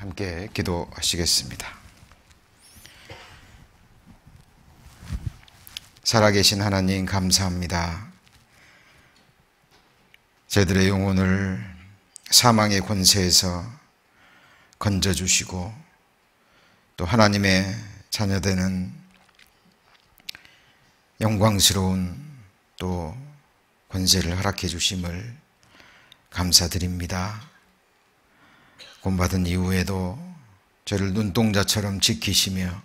함께 기도하시겠습니다. 살아계신 하나님 감사합니다. 저희들의 영혼을 사망의 권세에서 건져주시고 또 하나님의 자녀되는 영광스러운 또 권세를 허락해 주심을 감사드립니다. 구원받은 이후에도 저를 눈동자처럼 지키시며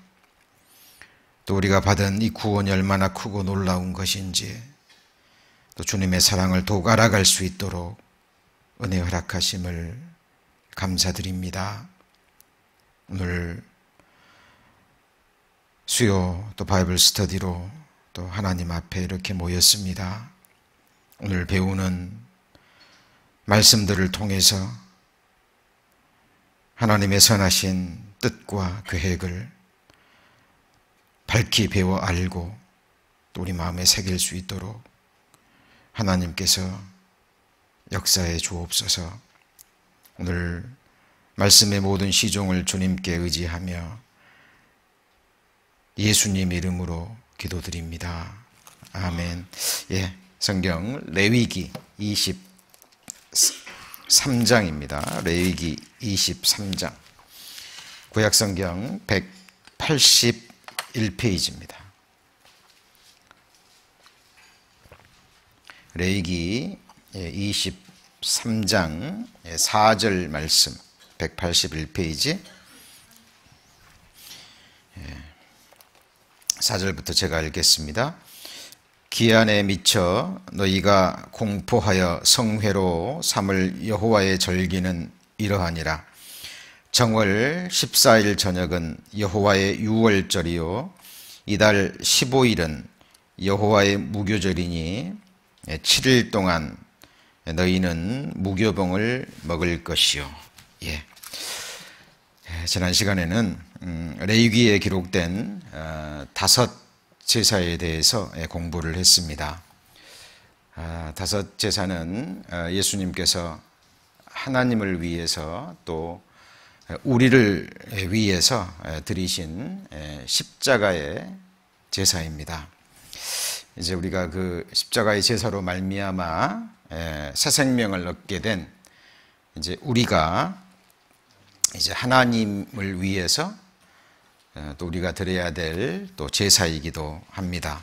또 우리가 받은 이 구원이 얼마나 크고 놀라운 것인지 또 주님의 사랑을 더욱 알아갈 수 있도록 은혜 허락하심을 감사드립니다. 오늘 수요 또 바이블 스터디로 또 하나님 앞에 이렇게 모였습니다. 오늘 배우는 말씀들을 통해서 하나님의 선하신 뜻과 계획을 밝히 배워 알고 또 우리 마음에 새길 수 있도록 하나님께서 역사해 주옵소서. 오늘 말씀의 모든 시종을 주님께 의지하며 예수님 이름으로 기도드립니다. 아멘. 예, 성경 레위기 23장입니다. 레위기 23장. 구약성경 181페이지입니다. 레위기 23장 4절 말씀 181페이지 4절부터 제가 읽겠습니다. 기한에 미쳐 너희가 공포하여 성회로 삼을 여호와의 절기는 이러하니라. 정월 14일 저녁은 여호와의 유월절이요 이달 15일은 여호와의 무교절이니 7일 동안 너희는 무교봉을 먹을 것이요. 예. 지난 시간에는 레위기에 기록된 5 제사에 대해서 공부를 했습니다. 5 제사는 예수님께서 하나님을 위해서 또 우리를 위해서 드리신 십자가의 제사입니다. 이제 우리가 그 십자가의 제사로 말미암아 새 생명을 얻게 된 이제 우리가 이제 하나님을 위해서 또 우리가 드려야 될 또 제사이기도 합니다.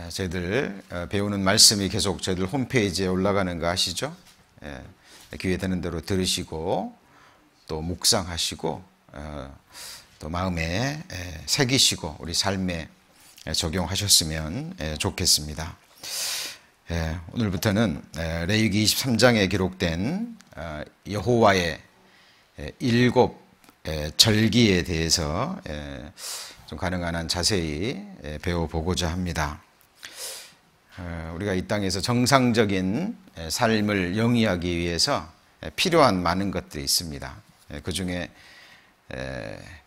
저희들 배우는 말씀이 계속 저희들 홈페이지에 올라가는 거 아시죠? 기회 되는 대로 들으시고 또 묵상하시고 또 마음에 새기시고 우리 삶에 적용하셨으면 좋겠습니다. 오늘부터는 레위기 23장에 기록된 여호와의 7 절기에 대해서 좀 가능한 한 자세히 배워보고자 합니다. 우리가 이 땅에서 정상적인 삶을 영위하기 위해서 필요한 많은 것들이 있습니다. 그 중에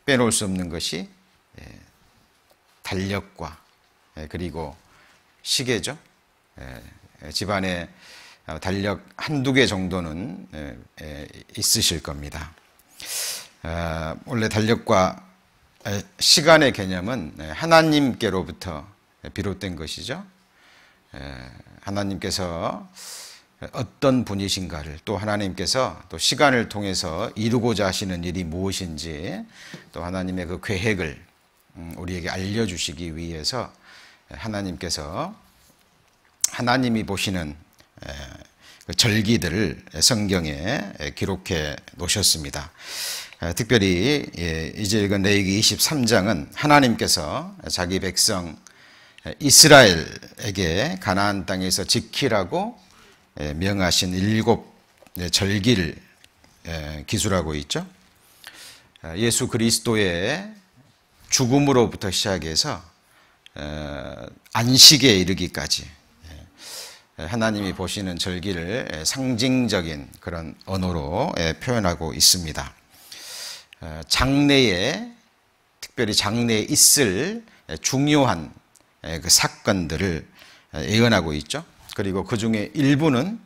빼놓을 수 없는 것이 달력과 그리고 시계죠. 집안에 달력 1-2개 정도는 있으실 겁니다. 원래 달력과 시간의 개념은 하나님께로부터 비롯된 것이죠. 하나님께서 어떤 분이신가를 또 하나님께서 또 시간을 통해서 이루고자 하시는 일이 무엇인지 또 하나님의 그 계획을 우리에게 알려주시기 위해서 하나님께서 하나님이 보시는 그 절기들을 성경에 기록해 놓으셨습니다. 특별히 이제 읽은 레위기 23장은 하나님께서 자기 백성 이스라엘에게 가나안 땅에서 지키라고 명하신 7 절기를 기술하고 있죠. 예수 그리스도의 죽음으로부터 시작해서 안식에 이르기까지 하나님이 보시는 절기를 상징적인 그런 언어로 표현하고 있습니다. 장래에 특별히 장래에 있을 중요한 그 사건들을 예언하고 있죠. 그리고 그 중에 일부는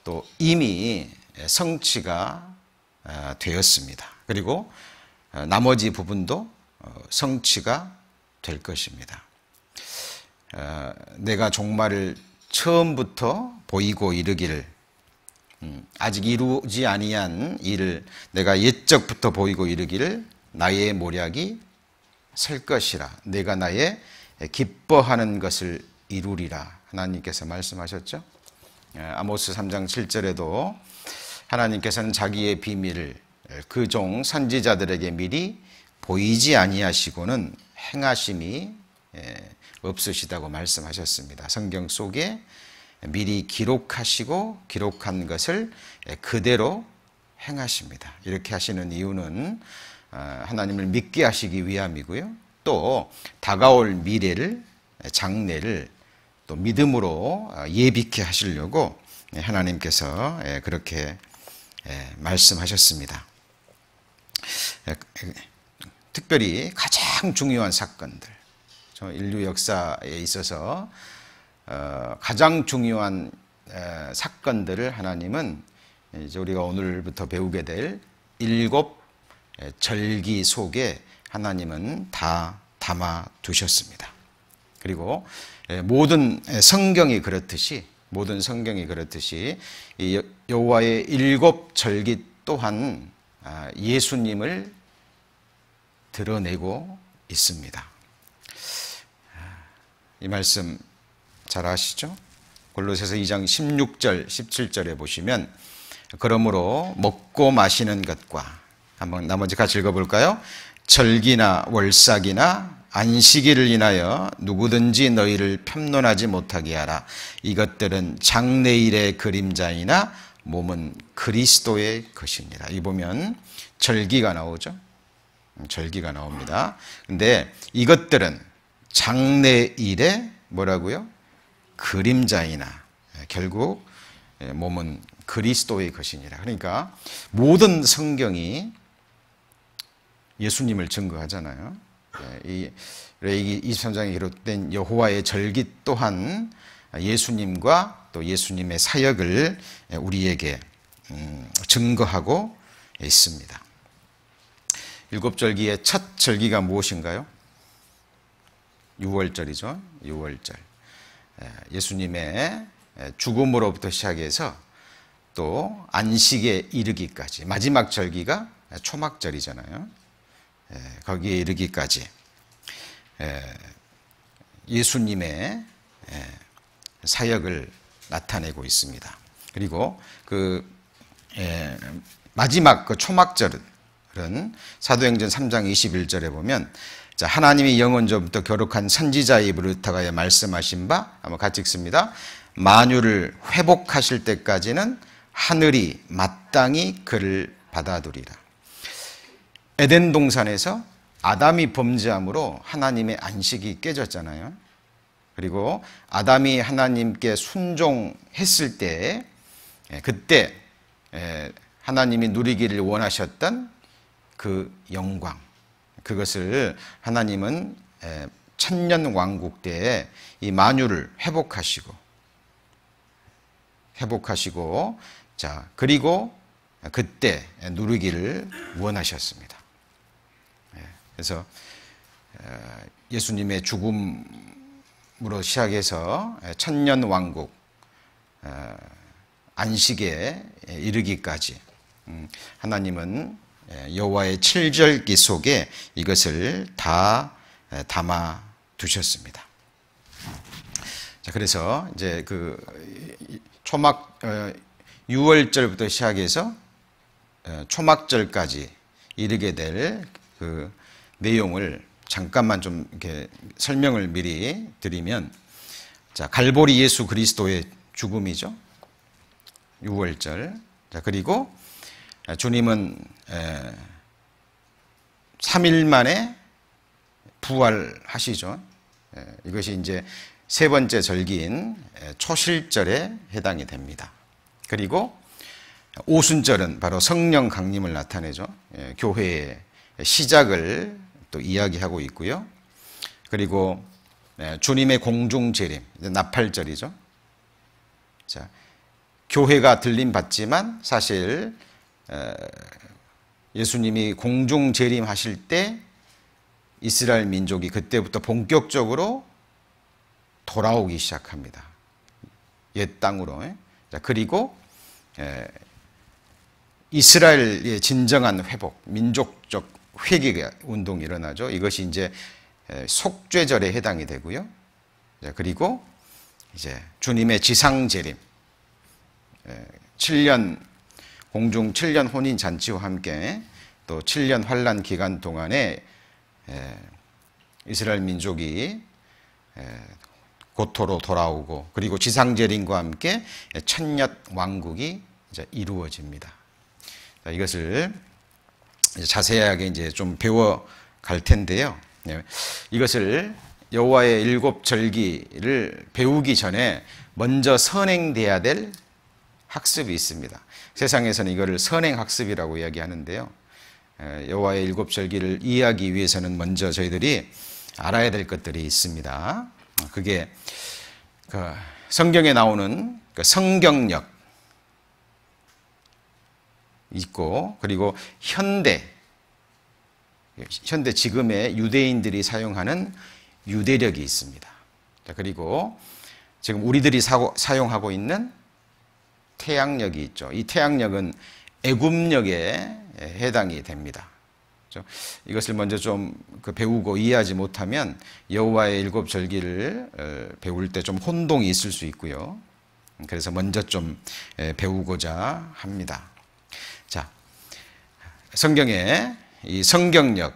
또 이미 성취가 되었습니다. 그리고 나머지 부분도 성취가 될 것입니다. 내가 종말을 처음부터 보이고 이르기를, 아직 이루지 아니한 일을 내가 옛적부터 보이고 이르기를 나의 모략이 설 것이라. 내가 나의 기뻐하는 것을 이루리라. 하나님께서 말씀하셨죠. 아모스 3장 7절에도 하나님께서는 자기의 비밀을 그 종 선지자들에게 미리 보이지 아니하시고는 행하심이 없으시다고 말씀하셨습니다. 성경 속에 미리 기록하시고 기록한 것을 그대로 행하십니다. 이렇게 하시는 이유는 하나님을 믿게 하시기 위함이고요. 또 다가올 미래를, 장래를 또 믿음으로 예비케 하시려고 하나님께서 그렇게 말씀하셨습니다. 특별히 가장 중요한 사건들, 인류 역사에 있어서 가장 중요한 사건들을 하나님은 이제 우리가 오늘부터 배우게 될 7 절기 속에 하나님은 다 담아 두셨습니다. 그리고 모든 성경이 그렇듯이 이 여호와의 7 절기 또한 예수님을 드러내고 있습니다. 이 말씀 잘 아시죠? 골로새서 2장 16절, 17절에 보시면 그러므로 먹고 마시는 것과, 한번 나머지 같이 읽어볼까요? 절기나 월삭이나 안식일을 인하여 누구든지 너희를 편론하지 못하게 하라. 이것들은 장래일의 그림자이나 몸은 그리스도의 것이니라. 이 보면 절기가 나오죠. 절기가 나옵니다. 근데 이것들은 장래일의 뭐라고요? 그림자이나, 결국 몸은 그리스도의 것이니라. 그러니까 모든 성경이 예수님을 증거하잖아요. 이 레위기 23장에 기록된 여호와의 절기 또한 예수님과 또 예수님의 사역을 우리에게 증거하고 있습니다. 7 절기의 첫 절기가 무엇인가요? 유월절이죠. 유월절. 예수님의 죽음으로부터 시작해서 또 안식에 이르기까지, 마지막 절기가 초막절이잖아요. 거기에 이르기까지 예수님의 사역을 나타내고 있습니다. 그리고 그 마지막 그 초막절은 사도행전 3장 21절에 보면, 자, 하나님이 영원전부터 거룩한 선지자의 입으로 의탁하여 말씀하신 바, 한번 같이 읽습니다. 만유를 회복하실 때까지는 하늘이 마땅히 그를 받아두리라. 에덴 동산에서 아담이 범죄함으로 하나님의 안식이 깨졌잖아요. 그리고 아담이 하나님께 순종했을 때, 그때 하나님이 누리기를 원하셨던 그 영광, 그것을 하나님은 천년 왕국 때에 이 만유를 회복하시고, 자, 그리고 그때 누리기를 원하셨습니다. 그래서 예수님의 죽음으로 시작해서 천년 왕국, 안식에 이르기까지 하나님은 여호와의 7절기 속에 이것을 다 담아 두셨습니다. 자, 그래서 이제 그 초막 6월절부터 시작해서 초막절까지 이르게 될 그 내용을 잠깐만 좀 이렇게 설명을 미리 드리면, 자, 갈보리 예수 그리스도의 죽음이죠. 6월절. 자, 그리고 주님은 3일 만에 부활하시죠. 이것이 이제 세 번째 절기인 초실절에 해당이 됩니다. 그리고 오순절은 바로 성령 강림을 나타내죠. 교회의 시작을 또 이야기하고 있고요. 그리고 주님의 공중 재림, 나팔절이죠. 자, 교회가 들림 받지만 사실 예수님이 공중 재림하실 때 이스라엘 민족이 그때부터 본격적으로 돌아오기 시작합니다. 옛 땅으로. 자, 그리고 이스라엘의 진정한 회복, 민족적 회개 운동이 일어나죠. 이것이 이제 속죄절에 해당이 되고요. 자, 그리고 이제 주님의 지상 재림, 7년 공중 7년 혼인 잔치와 함께 또 7년 환란 기간 동안에 이스라엘 민족이 고토로 돌아오고 그리고 지상 재림과 함께 천년 왕국이 이제 이루어집니다. 이것을 자세하게 이제 좀 배워 갈 텐데요. 이것을 여호와의 일곱 절기를 배우기 전에 먼저 선행돼야 될 학습이 있습니다. 세상에서는 이거를 선행학습이라고 이야기하는데요. 여호와의 일곱 절기를 이해하기 위해서는 먼저 저희들이 알아야 될 것들이 있습니다. 그게 성경에 나오는 성경력 있고 그리고 현대 지금의 유대인들이 사용하는 유대력이 있습니다. 그리고 지금 우리들이 사용하고 있는 태양력이 있죠. 이 태양력은 애굽력에 해당이 됩니다. 이것을 먼저 좀 배우고 이해하지 못하면 여호와의 일곱 절기를 배울 때 좀 혼동이 있을 수 있고요. 그래서 먼저 좀 배우고자 합니다. 자, 성경에 이 성경력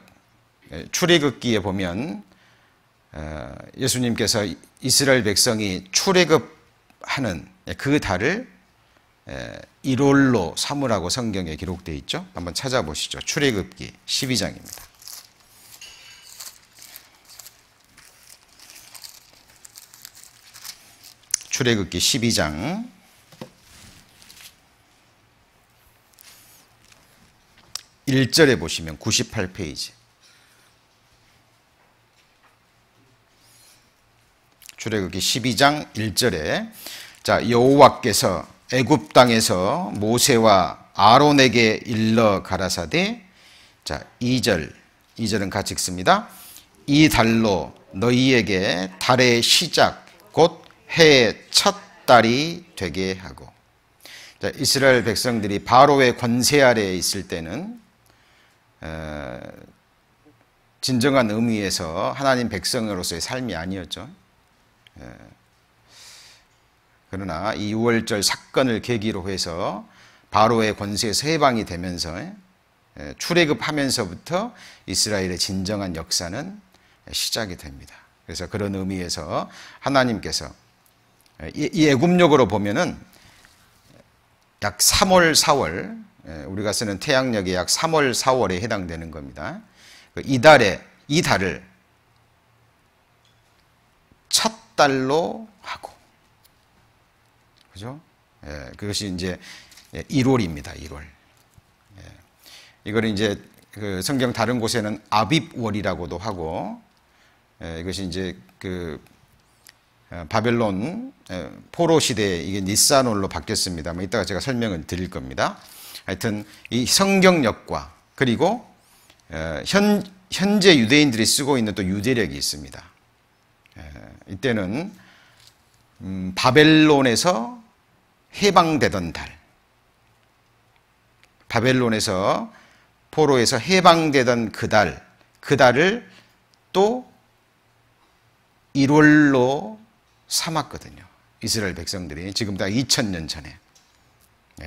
출애굽기에 보면 예수님께서 이스라엘 백성이 출애굽하는 그 달을 1월로 삼으라고 성경에 기록되어 있죠. 한번 찾아보시죠. 출애굽기 12장입니다. 출애굽기 12장 1절에 보시면 98페이지. 출애굽기 12장 1절에 자, 여호와께서 애굽 땅에서 모세와 아론에게 일러 가라사대 자, 2절은 같이 읽습니다. 이 달로 너희에게 달의 시작 곧 해의 첫 달이 되게 하고 자, 이스라엘 백성들이 바로의 권세 아래에 있을 때는 진정한 의미에서 하나님 백성으로서의 삶이 아니었죠. 그러나 이 6월절 사건을 계기로 해서 바로의 권세에서 해방이 되면서 출애굽하면서부터 이스라엘의 진정한 역사는 시작이 됩니다. 그래서 그런 의미에서 하나님께서 이 애굽력으로 보면은 약 3월, 4월 우리가 쓰는 태양력이 약 3월, 4월에 해당되는 겁니다. 이 달을 첫 달로 하고 그죠? 그것이 이제 1월입니다. 1월. 이걸 이제 그 성경 다른 곳에는 아빕월이라고도 하고 이것이 이제 그 바벨론 포로 시대에 이게 니산월로 바뀌었습니다. 이따가 제가 설명을 드릴 겁니다. 하여튼 이 성경력과 그리고 현재 유대인들이 쓰고 있는 또 유대력이 있습니다. 이때는 바벨론에서 해방되던 달, 바벨론에서 포로에서 해방되던 그 달을 또 1월로 삼았거든요. 이스라엘 백성들이 지금부터 2000년 전에.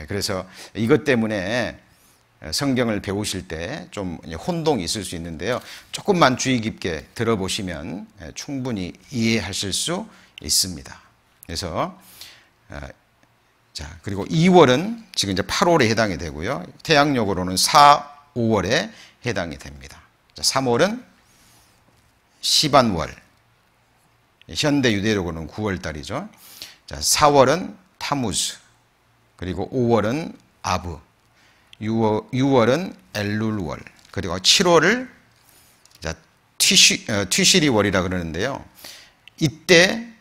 그래서 이것 때문에 성경을 배우실 때 좀 혼동이 있을 수 있는데요. 조금만 주의 깊게 들어보시면 충분히 이해하실 수 있습니다. 그래서 자, 그리고 2월은 지금 이제 8월에 해당이 되고요. 태양력으로는 4, 5월에 해당이 됩니다. 자, 3월은 시반월. 현대 유대력으로는 9월 달이죠. 자, 4월은 타무즈. 그리고 5월은 아브. 6월은 엘룰월. 그리고 7월을 티시리월이라 그러는데요. 이때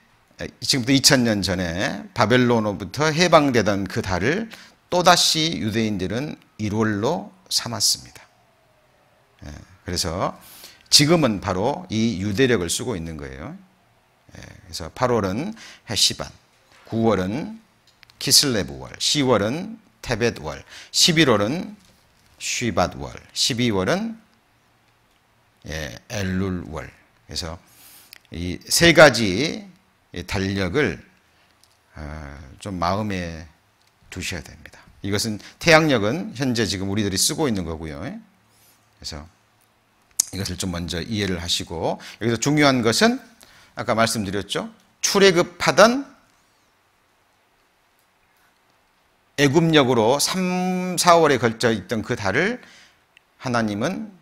지금부터 2000년 전에 바벨론으로부터 해방되던 그 달을 또다시 유대인들은 1월로 삼았습니다. 그래서 지금은 바로 이 유대력을 쓰고 있는 거예요. 그래서 8월은 헤시반, 9월은 키슬레브월, 10월은 테벳월, 11월은 쉬밧월, 12월은 엘룰월. 그래서 이 세 가지 달력을 좀 마음에 두셔야 됩니다. 이것은 태양력은 현재 지금 우리들이 쓰고 있는 거고요. 그래서 이것을 좀 먼저 이해를 하시고, 여기서 중요한 것은 아까 말씀드렸죠. 출애굽하던 애굽력으로 3, 4월에 걸쳐 있던 그 달을 하나님은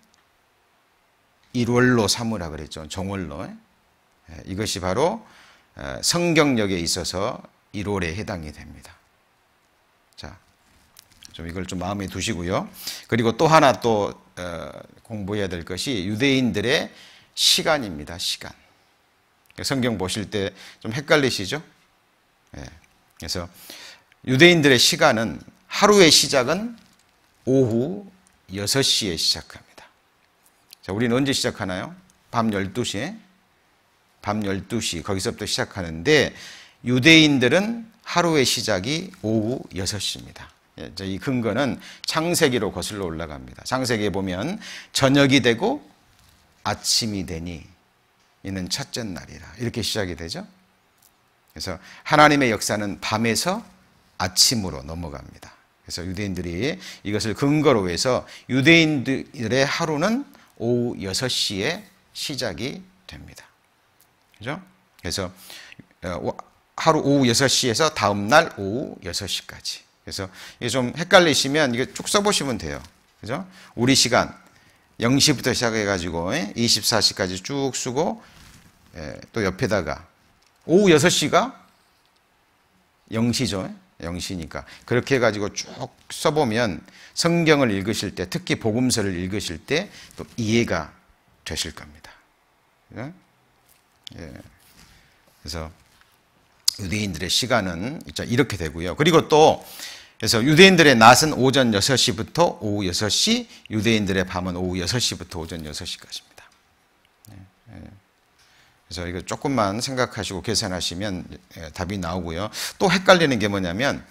일월로 삼으라 그랬죠. 정월로. 이것이 바로 성경력에 있어서 1월에 해당이 됩니다. 자, 좀 이걸 좀 마음에 두시고요. 그리고 또 하나 또 공부해야 될 것이 유대인들의 시간입니다. 시간. 성경 보실 때 좀 헷갈리시죠? 그래서 유대인들의 시간은 하루의 시작은 오후 6시에 시작합니다. 자, 우리는 언제 시작하나요? 밤 12시에? 밤 12시 거기서부터 시작하는데 유대인들은 하루의 시작이 오후 6시입니다. 이 근거는 창세기로 거슬러 올라갑니다. 창세기에 보면 저녁이 되고 아침이 되니 이는 첫째 날이라 이렇게 시작이 되죠. 그래서 하나님의 역사는 밤에서 아침으로 넘어갑니다. 그래서 유대인들이 이것을 근거로 해서 유대인들의 하루는 오후 6시에 시작이 됩니다. 그죠? 그래서 하루 오후 6시에서 다음 날 오후 6시까지. 그래서 이게 좀 헷갈리시면 이게 쭉 써보시면 돼요. 그죠? 우리 시간 0시부터 시작해가지고 24시까지 쭉 쓰고, 또 옆에다가 오후 6시가 0시죠. 0시니까. 그렇게 해가지고 쭉 써보면 성경을 읽으실 때, 특히 복음서를 읽으실 때 또 이해가 되실 겁니다. 그래서 유대인들의 시간은 이렇게 되고요. 그리고 또 그래서 유대인들의 낮은 오전 6시부터 오후 6시, 유대인들의 밤은 오후 6시부터 오전 6시까지입니다. 그래서 이거 조금만 생각하시고 계산하시면 답이 나오고요. 또 헷갈리는 게 뭐냐면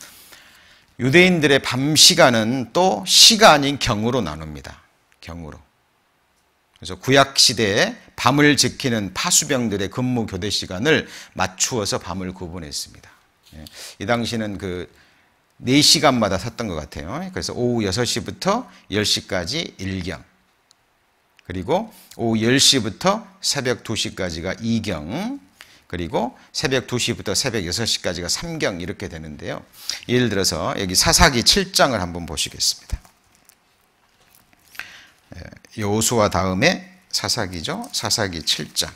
유대인들의 밤 시간은 또 시가 아닌 경으로 나눕니다. 경으로. 그래서 구약 시대에 밤을 지키는 파수병들의 근무 교대 시간을 맞추어서 밤을 구분했습니다. 이 당시는 그 4시간마다 섰던 것 같아요. 그래서 오후 6시부터 10시까지 1경, 그리고 오후 10시부터 새벽 2시까지가 2경, 그리고 새벽 2시부터 새벽 6시까지가 3경 이렇게 되는데요. 예를 들어서 여기 사사기 7장을 한번 보시겠습니다. 여호수아 다음에 사사기죠. 사사기 7장.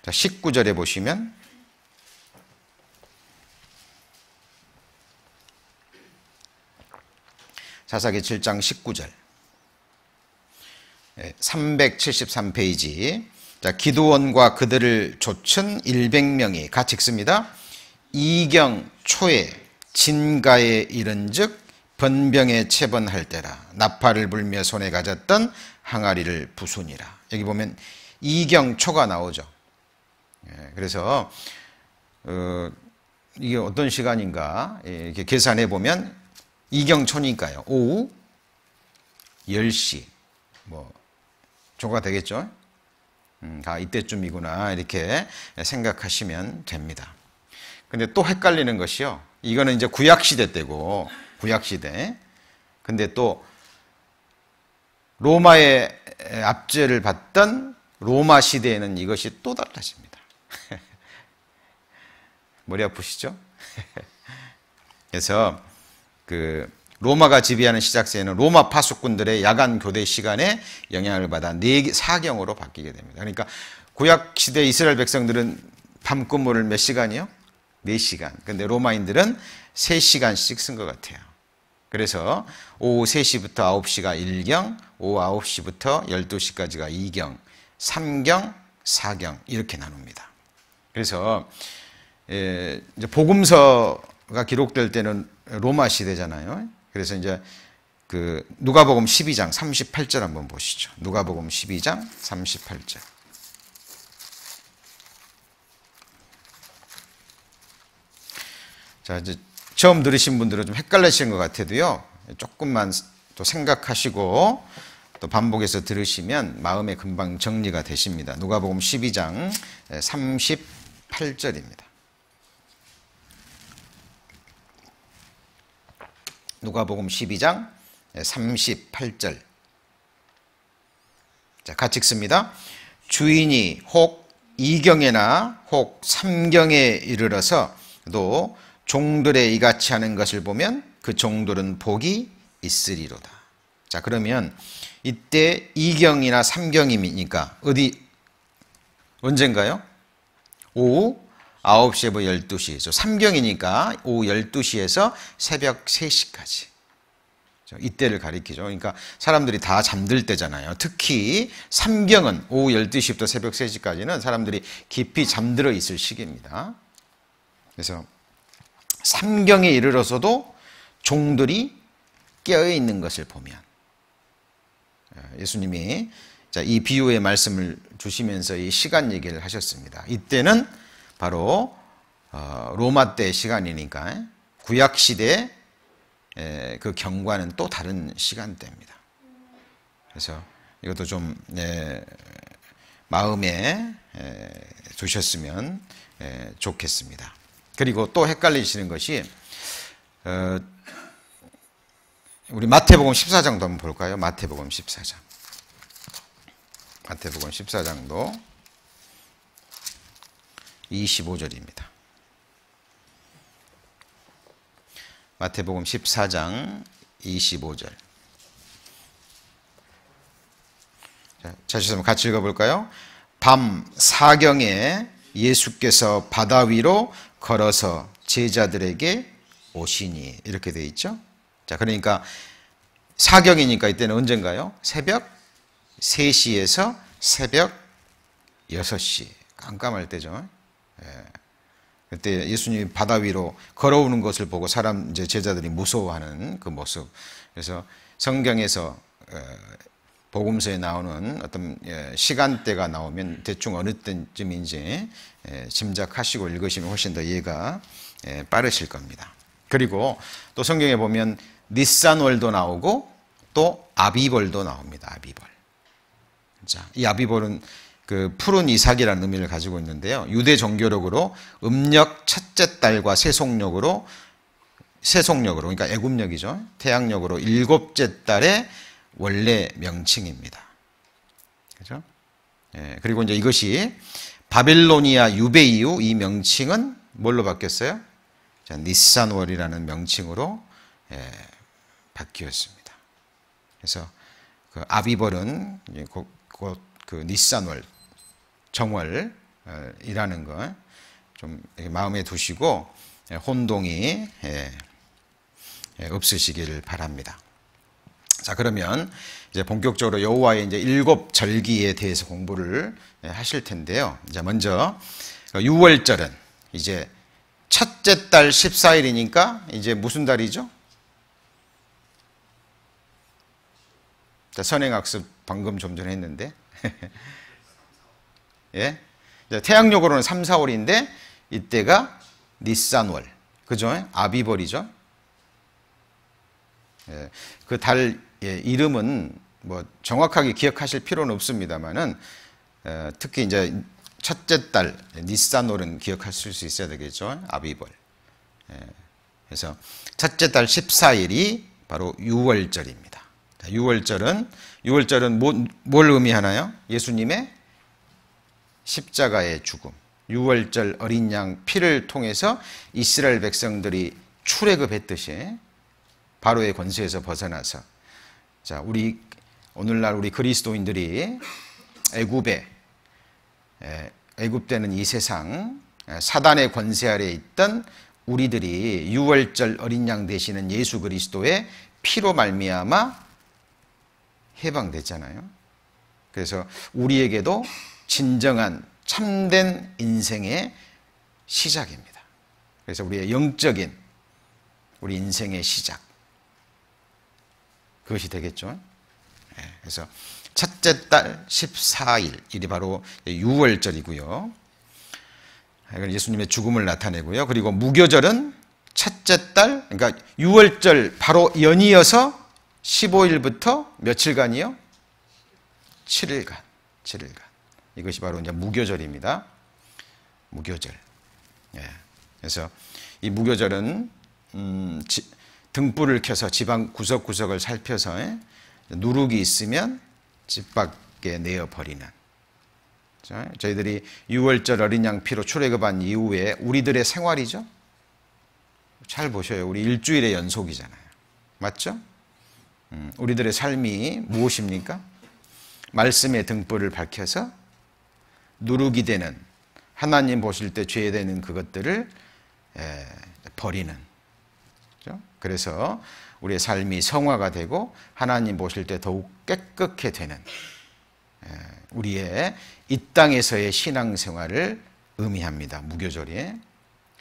자, 19절에 보시면 사사기 7장 19절. 373페이지. 자, 기드온과 그들을 좇은 100명이 같이 읽습니다. 이경 초에 진가에 이른즉 번병에 체번할 때라 나팔을 불며 손에 가졌던 항아리를 부수니라. 여기 보면 이경초가 나오죠. 그래서 이게 어떤 시간인가 이렇게 계산해 보면 이경초니까요. 오후 10시 뭐 조가 되겠죠. 이때쯤이구나 이렇게 생각하시면 됩니다. 근데 또 헷갈리는 것이요. 이거는 이제 구약시대 때고 구약시대. 근데 또 로마의 압제를 받던 로마 시대에는 이것이 또 달라집니다. 머리 아프시죠? 그래서 그 로마가 지배하는 시작세에는 로마 파수꾼들의 야간 교대 시간에 영향을 받아 4경으로 바뀌게 됩니다. 그러니까 구약시대 이스라엘 백성들은 밤 근무를 몇 시간이요? 4시간. 근데 로마인들은 3시간씩 쓴 것 같아요. 그래서 오후 3시부터 9시가 1경, 오후 9시부터 12시까지가 2경, 3경, 4경 이렇게 나눕니다. 그래서 이제 복음서 기록될 때는 로마 시대잖아요. 그래서 이제 그 누가복음 12장 38절 한번 보시죠. 누가복음 12장 38절. 자, 이제 처음 들으신 분들은 좀 헷갈리시는 것 같아도요. 조금만 또 생각하시고 또 반복해서 들으시면 마음에 금방 정리가 되십니다. 누가복음 12장 38절입니다. 누가복음 12장 38절. 자, 같이 읽습니다. 주인이 혹 2경에나 혹 3경에 이르러서 또 종들의 이같이 하는 것을 보면 그 종들은 복이 있으리로다. 자, 그러면 이때 2경이나 3경이니까 언젠가요? 오후 9시에서 12시. 3경이니까 오후 12시에서 새벽 3시까지. 이때를 가리키죠. 그러니까 사람들이 다 잠들 때잖아요. 특히 3경은 오후 12시부터 새벽 3시까지는 사람들이 깊이 잠들어 있을 시기입니다. 그래서 3경에 이르러서도 종들이 깨어있는 것을 보면, 예수님이 이 비유의 말씀을 주시면서 이 시간 얘기를 하셨습니다. 이때는 바로 로마 때 시간이니까 구약시대 그 경과는 또 다른 시간대입니다. 그래서 이것도 좀 마음에 두셨으면 좋겠습니다. 그리고 또 헷갈리시는 것이 우리 마태복음 14장도 한번 볼까요? 마태복음 14장. 마태복음 14장도 25절입니다. 마태복음 14장 25절. 자, 다시 한번 같이 읽어볼까요? 밤 4경에 예수께서 바다 위로 걸어서 제자들에게 오시니, 이렇게 되어 있죠. 자, 그러니까 4경이니까 이때는 언젠가요? 새벽 3시에서 새벽 6시. 깜깜할 때죠. 그때 예수님이 바다 위로 걸어오는 것을 보고 이제 제자들이 무서워하는 그 모습. 그래서 성경에서 복음서에 나오는 어떤 시간대가 나오면 대충 어느 때쯤인지 짐작하시고 읽으시면 훨씬 더 이해가 빠르실 겁니다. 그리고 또 성경에 보면 니산월도 나오고 또 아비벌도 나옵니다. 아비벌. 자, 이 아비벌은 그 푸른 이삭이라는 의미를 가지고 있는데요. 유대 종교력으로 음력 첫째 달과 세속력으로 그러니까 애굽력이죠. 태양력으로 7째 달의 원래 명칭입니다. 그렇죠? 그리고 이제 이것이 바빌로니아 유배 이후 이 명칭은 뭘로 바뀌었어요? 자, 니산월이라는 명칭으로 바뀌었습니다. 그래서 그 아비벌은 곧 그 니산월 정월이라는 거 좀 마음에 두시고 혼동이 없으시기를 바랍니다. 자, 그러면 이제 본격적으로 여호와의 이제 7절기에 대해서 공부를 하실 텐데요. 이제 먼저 6월절은 이제 첫째 달 14일이니까 이제 무슨 달이죠? 자, 선행학습 방금 좀 전에 했는데. 예? 태양력으로는 3, 4월인데 이때가 니산월. 그죠? 아비벌이죠. 예, 그 달 이름은 뭐 정확하게 기억하실 필요는 없습니다만은 특히 이제 첫째 달 니산월은 기억하실 수 있어야 되겠죠. 아비벌. 그래서 첫째 달 14일이 바로 6월절입니다. 6월절은 뭘 의미하나요? 예수님의 십자가의 죽음. 6월절 어린 양 피를 통해서 이스라엘 백성들이 출애굽했듯이 바로의 권세에서 벗어나서, 자, 오늘날 우리 그리스도인들이 애굽되는 이 세상 사단의 권세 아래에 있던 우리들이 6월절 어린 양 되시는 예수 그리스도의 피로 말미암아 해방됐잖아요. 그래서 우리에게도 진정한 참된 인생의 시작입니다. 그래서 우리의 영적인 우리 인생의 시작. 그것이 되겠죠. 그래서 첫째 달 14일, 일이 바로 유월절이고요. 이건 예수님의 죽음을 나타내고요. 그리고 무교절은 첫째 달, 그러니까 유월절 바로 연이어서 15일부터 며칠간이요? 7일간. 이것이 바로 이제 무교절입니다. 무교절. 그래서 이 무교절은 등불을 켜서 집안 구석구석을 살펴서 누룩이 있으면 집 밖에 내어 버리는. 저희들이 유월절 어린 양 피로 출애굽한 이후에 우리들의 생활이죠. 잘 보셔요. 우리 일주일의 연속이잖아요. 맞죠? 우리들의 삶이 무엇입니까? 말씀의 등불을 밝혀서 누룩이 되는, 하나님 보실 때 죄되는 그것들을 버리는. 그래서 우리의 삶이 성화가 되고 하나님 보실 때 더욱 깨끗게 되는 우리의 이 땅에서의 신앙생활을 의미합니다. 무교절이.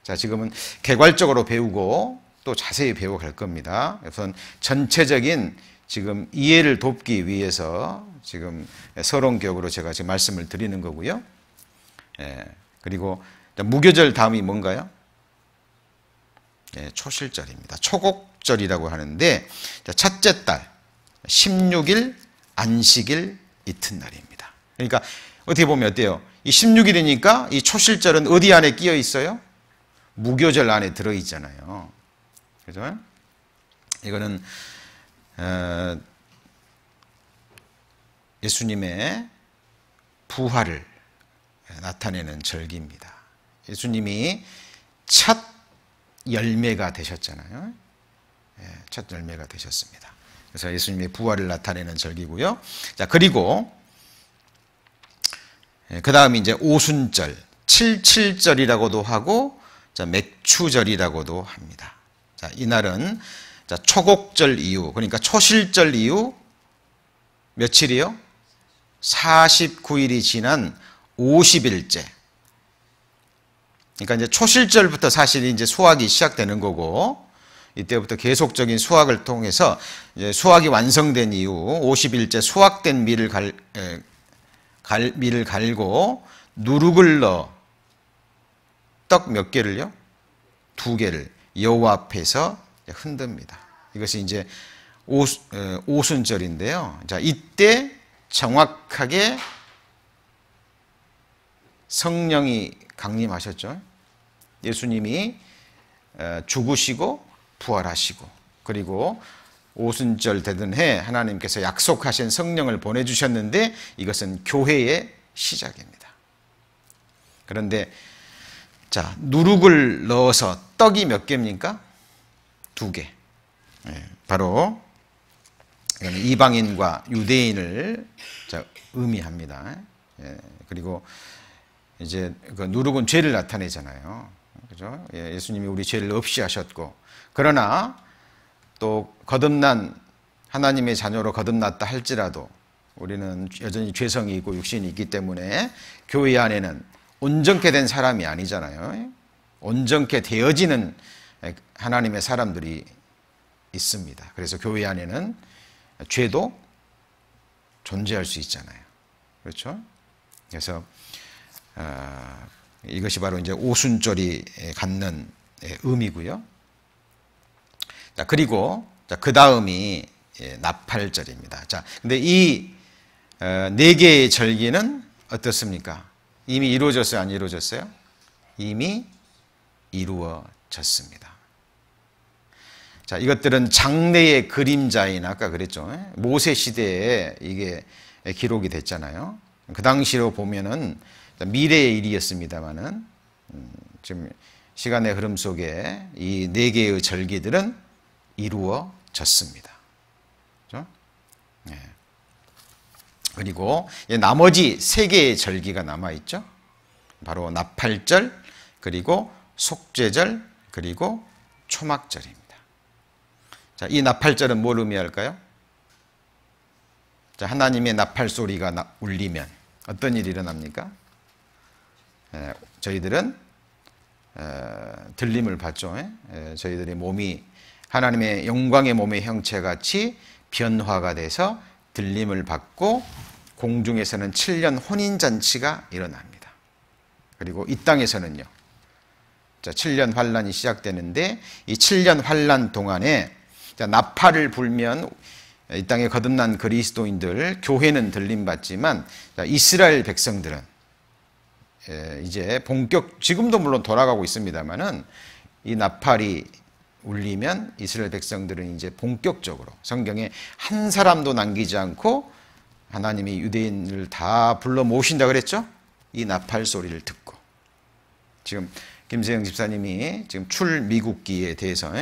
자, 지금은 개괄적으로 배우고 또 자세히 배워갈 겁니다. 우선 전체적인 지금 이해를 돕기 위해서 지금 서론격으로 제가 지금 말씀을 드리는 거고요. 그리고 무교절 다음이 뭔가요? 초실절입니다. 초곡절이라고 하는데 첫째 달 16일 안식일 이튿날입니다. 그러니까 어떻게 보면 어때요? 이 16일이니까 이 초실절은 어디 안에 끼어 있어요? 무교절 안에 들어 있잖아요. 그죠? 이거는 예수님의 부활을 나타내는 절기입니다. 예수님이 첫 열매가 되셨잖아요. 첫 열매가 되셨습니다. 그래서 예수님의 부활을 나타내는 절기고요. 자, 그리고 그 다음에 이제 오순절, 칠칠절이라고도 하고, 자, 맥추절이라고도 합니다. 자, 이날은 자, 초곡절 이후, 그러니까 초실절 이후 며칠이요? 49일이 지난 50일째. 그러니까 이제 초실절부터 사실 이제 수확이 시작되는 거고, 이때부터 계속적인 수확을 통해서 이제 수확이 완성된 이후 50일째 수확된 밀을 밀을 갈고 누룩을 넣어 떡 몇 개를요? 2개를 여호와 앞에서 흔듭니다. 이것이 이제 오순절인데요. 자, 이때 정확하게 성령이 강림하셨죠. 예수님이 죽으시고 부활하시고, 그리고 오순절 되던 해 하나님께서 약속하신 성령을 보내주셨는데 이것은 교회의 시작입니다. 그런데 자, 누룩을 넣어서 떡이 몇 개입니까? 2개. 바로 이방인과 유대인을 의미합니다. 그리고 이제 그 누룩은 죄를 나타내잖아요. 그죠? 예수님이 우리 죄를 없이 하셨고, 그러나 또 거듭난 하나님의 자녀로 거듭났다 할지라도 우리는 여전히 죄성이 있고 육신이 있기 때문에 교회 안에는 온전케 된 사람이 아니잖아요. 온전케 되어지는 하나님의 사람들이 있습니다. 그래서 교회 안에는 죄도 존재할 수 있잖아요. 그렇죠? 그래서 이것이 바로 이제 오순절이 갖는 의미고요. 자, 그리고 그 다음이 나팔절입니다. 자, 근데 이 네 개의 절기는 어떻습니까? 이미 이루어졌어요? 안 이루어졌어요? 이미 이루어졌습니다. 자, 이것들은 장래의 그림자인, 아까 그랬죠. 모세 시대에 이게 기록이 됐잖아요. 그 당시로 보면은 미래의 일이었습니다만은 지금 시간의 흐름 속에 이 네 개의 절기들은 이루어졌습니다. 그렇죠? 네. 그리고 나머지 세 개의 절기가 남아 있죠. 바로 나팔절, 그리고 속죄절, 그리고 초막절입니다. 자, 이 나팔절은 뭘 의미할까요? 자, 하나님의 나팔 소리가 울리면 어떤 일이 일어납니까? 저희들은 들림을 받죠. 저희들의 몸이 하나님의 영광의 몸의 형체같이 변화가 돼서 들림을 받고 공중에서는 7년 혼인잔치가 일어납니다. 그리고 이 땅에서는요. 자, 7년 환란이 시작되는데 이 7년 환란 동안에 나팔을 불면 이 땅에 거듭난 그리스도인들, 교회는 들림받지만 이스라엘 백성들은 이제 지금도 물론 돌아가고 있습니다만은 이 나팔이 울리면 이스라엘 백성들은 이제 본격적으로 성경에 한 사람도 남기지 않고 하나님이 유대인을 다 불러 모으신다 그랬죠? 이 나팔 소리를 듣고 지금 김세영 집사님이 지금 출미국기에 대해서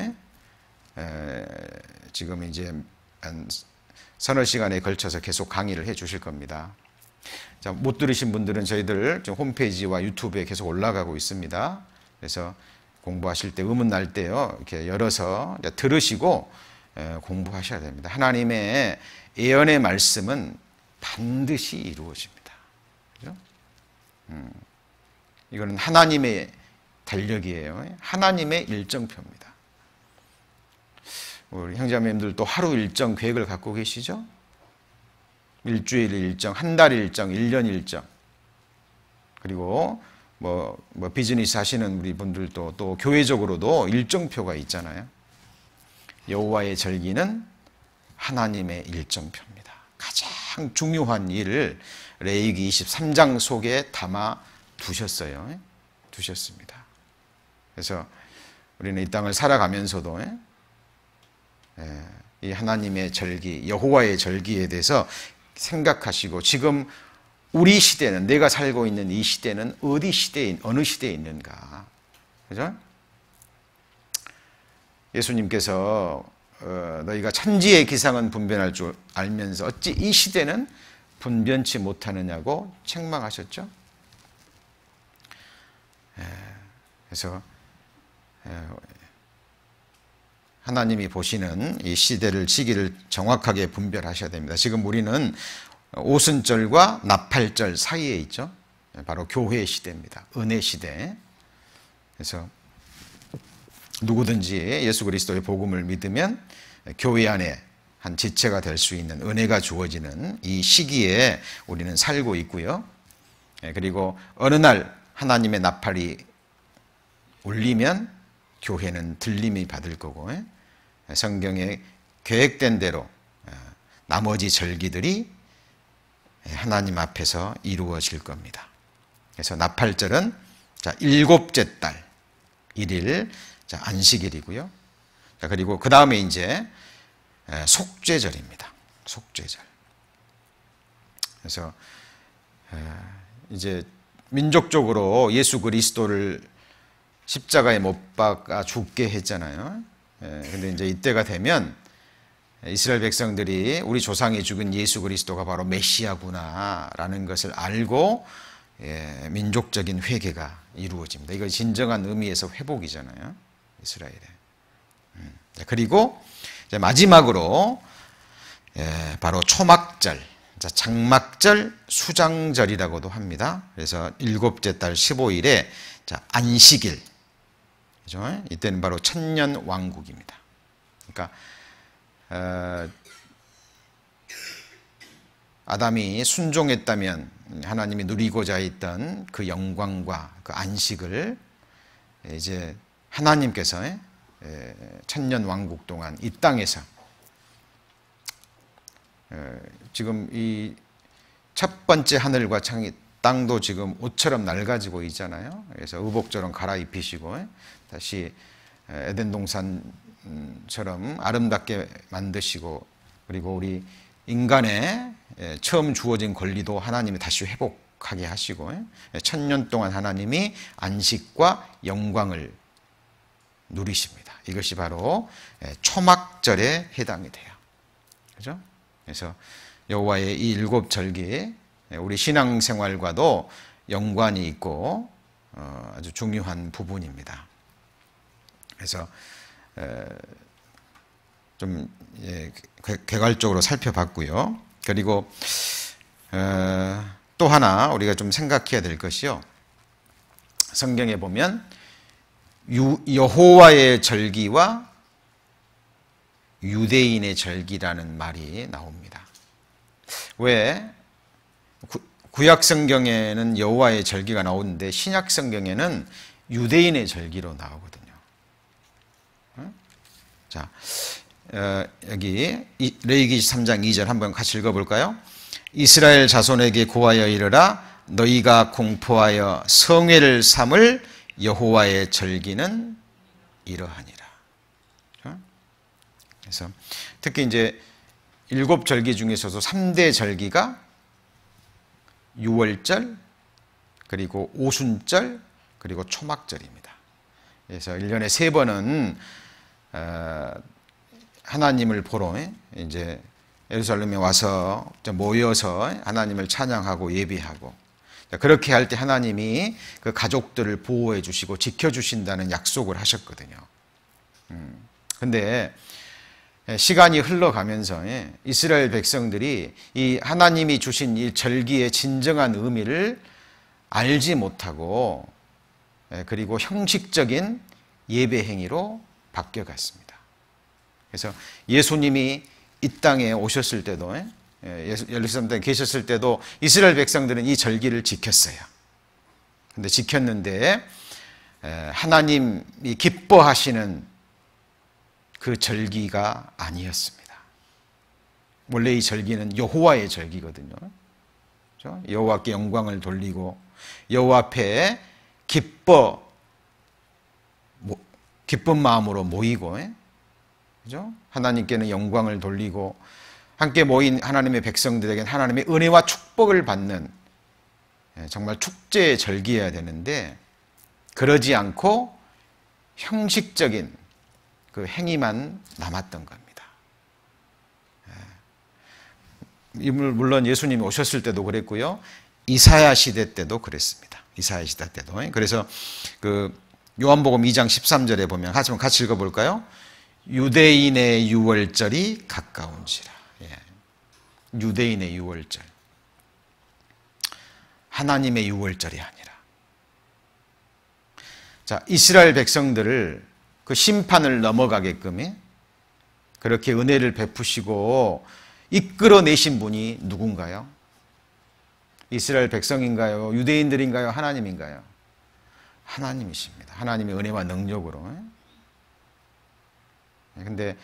지금 이제 한 서너 시간에 걸쳐서 계속 강의를 해 주실 겁니다. 자, 못 들으신 분들은 저희들 지금 홈페이지와 유튜브에 계속 올라가고 있습니다. 그래서 공부하실 때 의문 날 때요 이렇게 열어서 들으시고 공부하셔야 됩니다. 하나님의 예언의 말씀은 반드시 이루어집니다. 그죠? 이거는 하나님의 달력이에요. 하나님의 일정표입니다. 우리 형제자매님들도 하루 일정 계획을 갖고 계시죠? 일주일 일정, 한 달 일정, 1년 일정. 그리고 뭐 비즈니스 하시는 우리 분들도 또 교회적으로도 일정표가 있잖아요. 여호와의 절기는 하나님의 일정표입니다. 가장 중요한 일을 레위기 23장 속에 담아 두셨어요. 두셨습니다. 그래서 우리는 이 땅을 살아가면서도 이 하나님의 절기, 여호와의 절기에 대해서 생각하시고 지금 우리 시대는 내가 살고 있는 이 시대는 어느 시대에 있는가? 그죠? 예수님께서 너희가 천지의 기상은 분별할 줄 알면서 어찌 이 시대는 분변치 못하느냐고 책망하셨죠? 그래서 하나님이 보시는 이 시기를 정확하게 분별하셔야 됩니다. 지금 우리는 오순절과 나팔절 사이에 있죠. 바로 교회의 시대입니다. 은혜 시대. 그래서 누구든지 예수 그리스도의 복음을 믿으면 교회 안에 한 지체가 될 수 있는 은혜가 주어지는 이 시기에 우리는 살고 있고요. 그리고 어느 날 하나님의 나팔이 울리면 교회는 들림이 받을 거고 성경에 계획된 대로 나머지 절기들이 하나님 앞에서 이루어질 겁니다. 그래서 나팔절은 일곱째 달 1일 안식일이고요. 그리고 그 다음에 이제 속죄절입니다. 속죄절. 그래서 이제 민족적으로 예수 그리스도를 십자가에 못 박아 죽게 했잖아요. 근데 이제 이때가 되면 이스라엘 백성들이 우리 조상이 죽은 예수 그리스도가 바로 메시아구나라는 것을 알고 민족적인 회개가 이루어집니다. 이거 진정한 의미에서 회복이잖아요. 이스라엘에. 그리고 이제 마지막으로 바로 초막절, 장막절, 수장절이라고도 합니다. 그래서 일곱째 달 15일에 안식일. 그죠? 이때는 바로 천년 왕국입니다. 그러니까 아담이 순종했다면 하나님이 누리고자 했던 그 영광과 그 안식을 이제 하나님께서 천년 왕국 동안 이 땅에서 지금 이 첫 번째 하늘과 땅도 지금 옷처럼 낡아지고 있잖아요. 그래서 의복처럼 갈아입히시고 다시 에덴 동산처럼 아름답게 만드시고 그리고 우리 인간의 처음 주어진 권리도 하나님이 다시 회복하게 하시고 천년 동안 하나님이 안식과 영광을 누리십니다. 이것이 바로 초막절에 해당이 돼요. 그죠? 그래서 여호와의 이 일곱 절기 우리 신앙생활과도 연관이 있고 아주 중요한 부분입니다. 그래서 좀 개괄적으로 살펴봤고요. 그리고 또 하나 우리가 좀 생각해야 될 것이요. 성경에 보면 여호와의 절기와 유대인의 절기라는 말이 나옵니다. 왜? 구약 성경에는 여호와의 절기가 나오는데 신약 성경에는 유대인의 절기로 나오거든요. 자, 여기 레위기 3장 2절 한번 같이 읽어볼까요? 이스라엘 자손에게 고하여 이르라 너희가 공포하여 성회를 삼을 여호와의 절기는 이러하니라. 그래서 특히 이제 7절기 중에서도 3대 절기가 유월절, 그리고 오순절, 그리고 초막절입니다. 그래서 1년에 3번은 하나님을 보러 이제 예루살렘에 와서 모여서 하나님을 찬양하고 예배하고, 그렇게 할 때 하나님이 그 가족들을 보호해 주시고 지켜주신다는 약속을 하셨거든요. 근데 시간이 흘러가면서 이스라엘 백성들이 이 하나님이 주신 이 절기의 진정한 의미를 알지 못하고, 그리고 형식적인 예배 행위로 바뀌어갔습니다. 그래서 예수님이 이 땅에 오셨을 때도, 예루살렘 땅에 계셨을 때도 이스라엘 백성들은 이 절기를 지켰어요. 근데 지켰는데 하나님이 기뻐하시는 그 절기가 아니었습니다. 원래 이 절기는 여호와의 절기거든요. 그렇죠? 여호와께 영광을 돌리고 여호와 앞에 기쁜 마음으로 모이고, 그렇죠? 하나님께는 영광을 돌리고 함께 모인 하나님의 백성들에게는 하나님의 은혜와 축복을 받는 정말 축제의 절기여야 되는데, 그러지 않고 형식적인 그 행위만 남았던 겁니다. 물론 예수님이 오셨을 때도 그랬고요, 이사야 시대 때도 그랬습니다. 이사야 시대 때도. 그래서 그 요한복음 2장 13절에 보면 같이 읽어볼까요? 유대인의 유월절이 가까운지라. 유대인의 유월절, 하나님의 유월절이 아니라. 자, 이스라엘 백성들을 그 심판을 넘어가게끔 그렇게 은혜를 베푸시고 이끌어내신 분이 누군가요? 이스라엘 백성인가요? 유대인들인가요? 하나님인가요? 하나님이십니다. 하나님의 은혜와 능력으로. 근데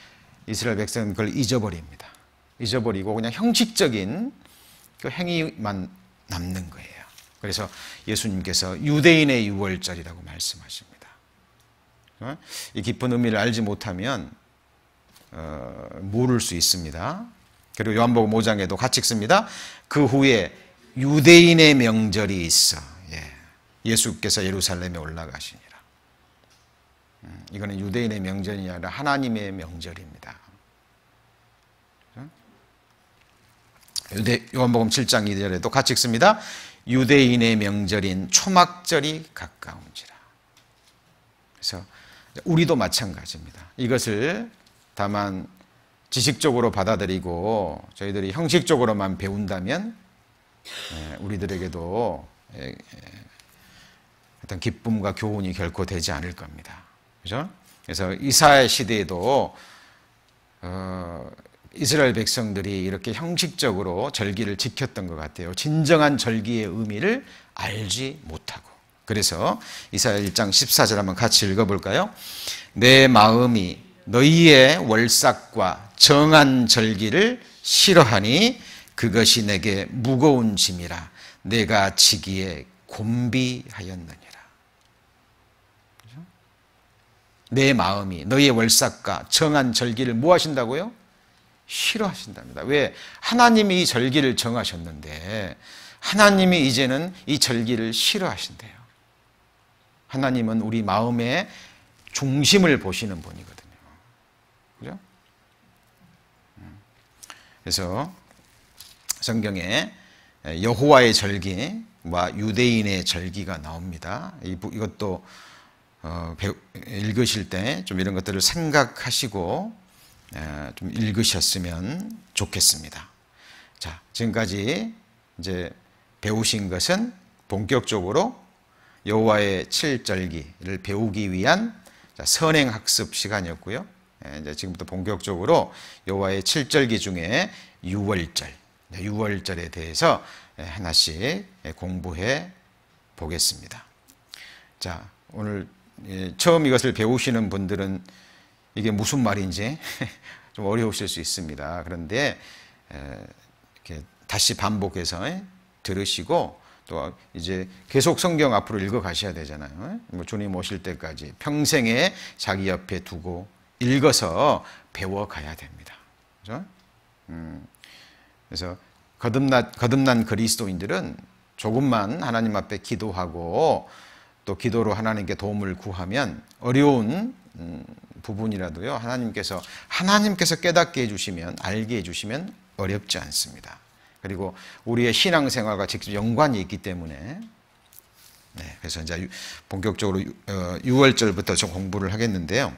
이스라엘 백성은 그걸 잊어버립니다. 잊어버리고 그냥 형식적인 그 행위만 남는 거예요. 그래서 예수님께서 유대인의 유월절이라고 말씀하십니다. 이 깊은 의미를 알지 못하면 모를 수 있습니다. 그리고 요한복음 5장에도 같이 읽습니다. 그 후에 유대인의 명절이 있어. 예수께서 예루살렘에 올라가시니라. 이거는 유대인의 명절이 아니라 하나님의 명절입니다. 요한복음 7장 2절에도 같이 읽습니다. 유대인의 명절인 초막절이 가까운지라. 그래서 우리도 마찬가지입니다. 이것을 다만 지식적으로 받아들이고 저희들이 형식적으로만 배운다면 우리들에게도 어떤 기쁨과 교훈이 결코 되지 않을 겁니다. 그죠? 그래서 이사야 시대에도 이스라엘 백성들이 이렇게 형식적으로 절기를 지켰던 것 같아요. 진정한 절기의 의미를 알지 못하고. 그래서 이사야 1장 14절 한번 같이 읽어볼까요? 내 마음이 너희의 월삭과 정한 절기를 싫어하니 그것이 내게 무거운 짐이라 내가 지기에 곤비하였느니라. 내 마음이 너희의 월삭과 정한 절기를 뭐 하신다고요? 싫어하신답니다. 왜? 하나님이 이 절기를 정하셨는데 하나님이 이제는 이 절기를 싫어하신대요. 하나님은 우리 마음의 중심을 보시는 분이거든요. 그죠? 그래서 성경에 여호와의 절기와 유대인의 절기가 나옵니다. 이것도 읽으실 때 좀 이런 것들을 생각하시고 좀 읽으셨으면 좋겠습니다. 자, 지금까지 이제 배우신 것은 본격적으로 여호와의 7절기를 배우기 위한 선행학습 시간이었고요. 이제 지금부터 본격적으로 여호와의 7절기 중에 유월절에 대해서 하나씩 공부해 보겠습니다. 자, 오늘 처음 이것을 배우시는 분들은 이게 무슨 말인지 좀 어려우실 수 있습니다. 그런데 이렇게 다시 반복해서 들으시고 또 이제 계속 성경 앞으로 읽어 가셔야 되잖아요. 뭐 주님 오실 때까지 평생에 자기 옆에 두고 읽어서 배워 가야 됩니다. 그렇죠? 그래서 거듭난 그리스도인들은 조금만 하나님 앞에 기도하고 또 기도로 하나님께 도움을 구하면 어려운 부분이라도요, 하나님께서 깨닫게 해주시면, 알게 해주시면 어렵지 않습니다. 그리고 우리의 신앙생활과 직접 연관이 있기 때문에, 그래서 이제 본격적으로 6월절부터 좀 공부를 하겠는데요.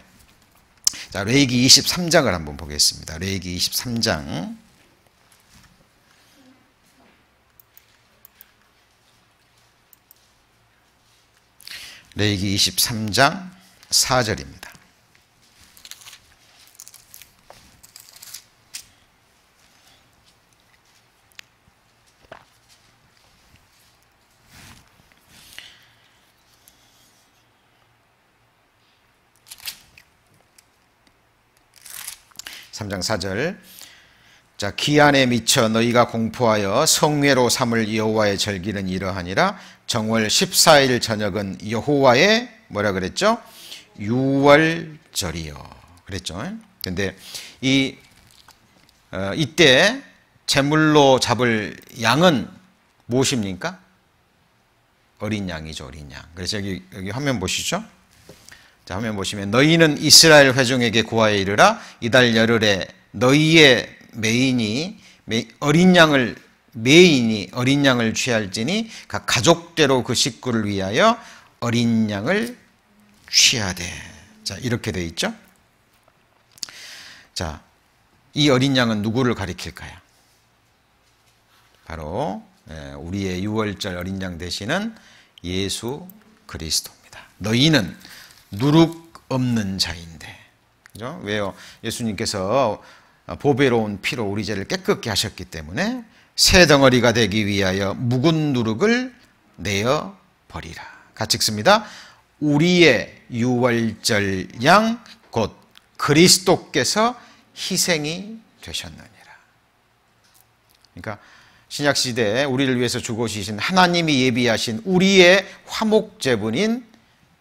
자, 레위기 23장을 한번 보겠습니다. 레위기 23장. 레위기 23장 4절입니다. (3장 4절) 자, 기한에 미쳐 너희가 공포하여 성회로 삼을 여호와의 절기는 이러하니라. 정월 14일 저녁은 여호와의 뭐라 그랬죠? 유월절이요. 그랬죠. 근데 이때 제물로 잡을 양은 무엇입니까? 어린 양이죠, 어린 양. 그래서 여기 화면 보시죠. 자, 화면 보시면 너희는 이스라엘 회중에게 구하여 이르라. 이달 열흘에 너희의 어린 양을 취할지니 각 가족대로 그 식구를 위하여 어린 양을 취하되. 자, 이렇게 돼 있죠. 자, 이 어린 양은 누구를 가리킬까요? 바로 우리의 유월절 어린 양 되시는 예수 그리스도입니다. 너희는 누룩 없는 자인데. 그죠? 왜요? 예수님께서 보배로운 피로 우리 죄를 깨끗게 하셨기 때문에 새 덩어리가 되기 위하여 묵은 누룩을 내어 버리라. 같이 읽습니다. 우리의 유월절 양 곧 그리스도께서 희생이 되셨느니라. 그러니까 신약 시대에 우리를 위해서 죽으시신 하나님이 예비하신 우리의 화목제분인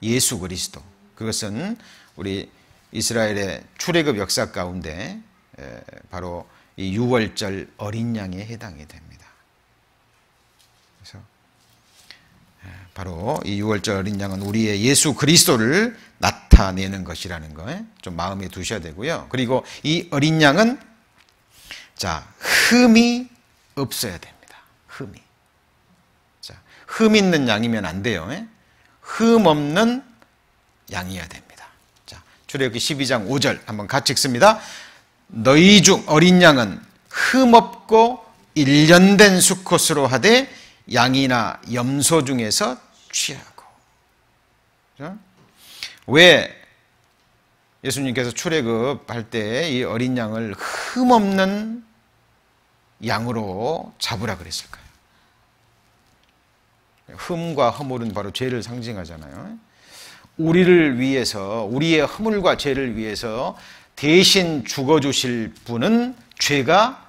예수 그리스도. 그것은 우리 이스라엘의 출애굽 역사 가운데 바로 이 유월절 어린 양에 해당이 됩니다. 그래서 바로 이 유월절 어린 양은 우리의 예수 그리스도를 나타내는 것이라는 거 좀 마음에 두셔야 되고요. 그리고 이 어린 양은 자, 흠이 없어야 됩니다. 자, 흠 있는 양이면 안 돼요. 흠 없는 양이어야 됩니다. 자, 출애굽기 12장 5절 한번 같이 읽습니다. 너희 중 어린 양은 흠없고 일련된 수컷으로 하되 양이나 염소 중에서 취하고. 왜 예수님께서 출애굽할 때 이 어린 양을 흠없는 양으로 잡으라 그랬을까요? 흠과 허물은 바로 죄를 상징하잖아요. 우리를 위해서, 우리의 허물과 죄를 위해서 대신 죽어주실 분은 죄가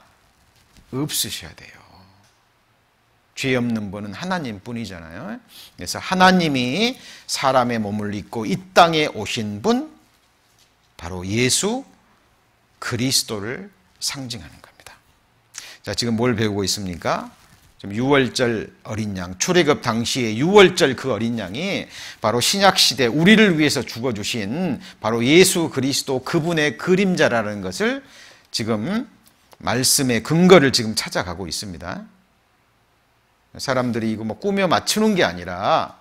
없으셔야 돼요. 죄 없는 분은 하나님 뿐이잖아요. 그래서 하나님이 사람의 몸을 입고 이 땅에 오신 분, 바로 예수 그리스도를 상징하는 겁니다. 자, 지금 뭘 배우고 있습니까? 지금 유월절 어린 양, 출애굽 당시에 유월절 그 어린 양이 바로 신약 시대 우리를 위해서 죽어주신 바로 예수 그리스도 그분의 그림자라는 것을 지금 말씀의 근거를 지금 찾아가고 있습니다. 사람들이 이거 뭐 꾸며 맞추는 게 아니라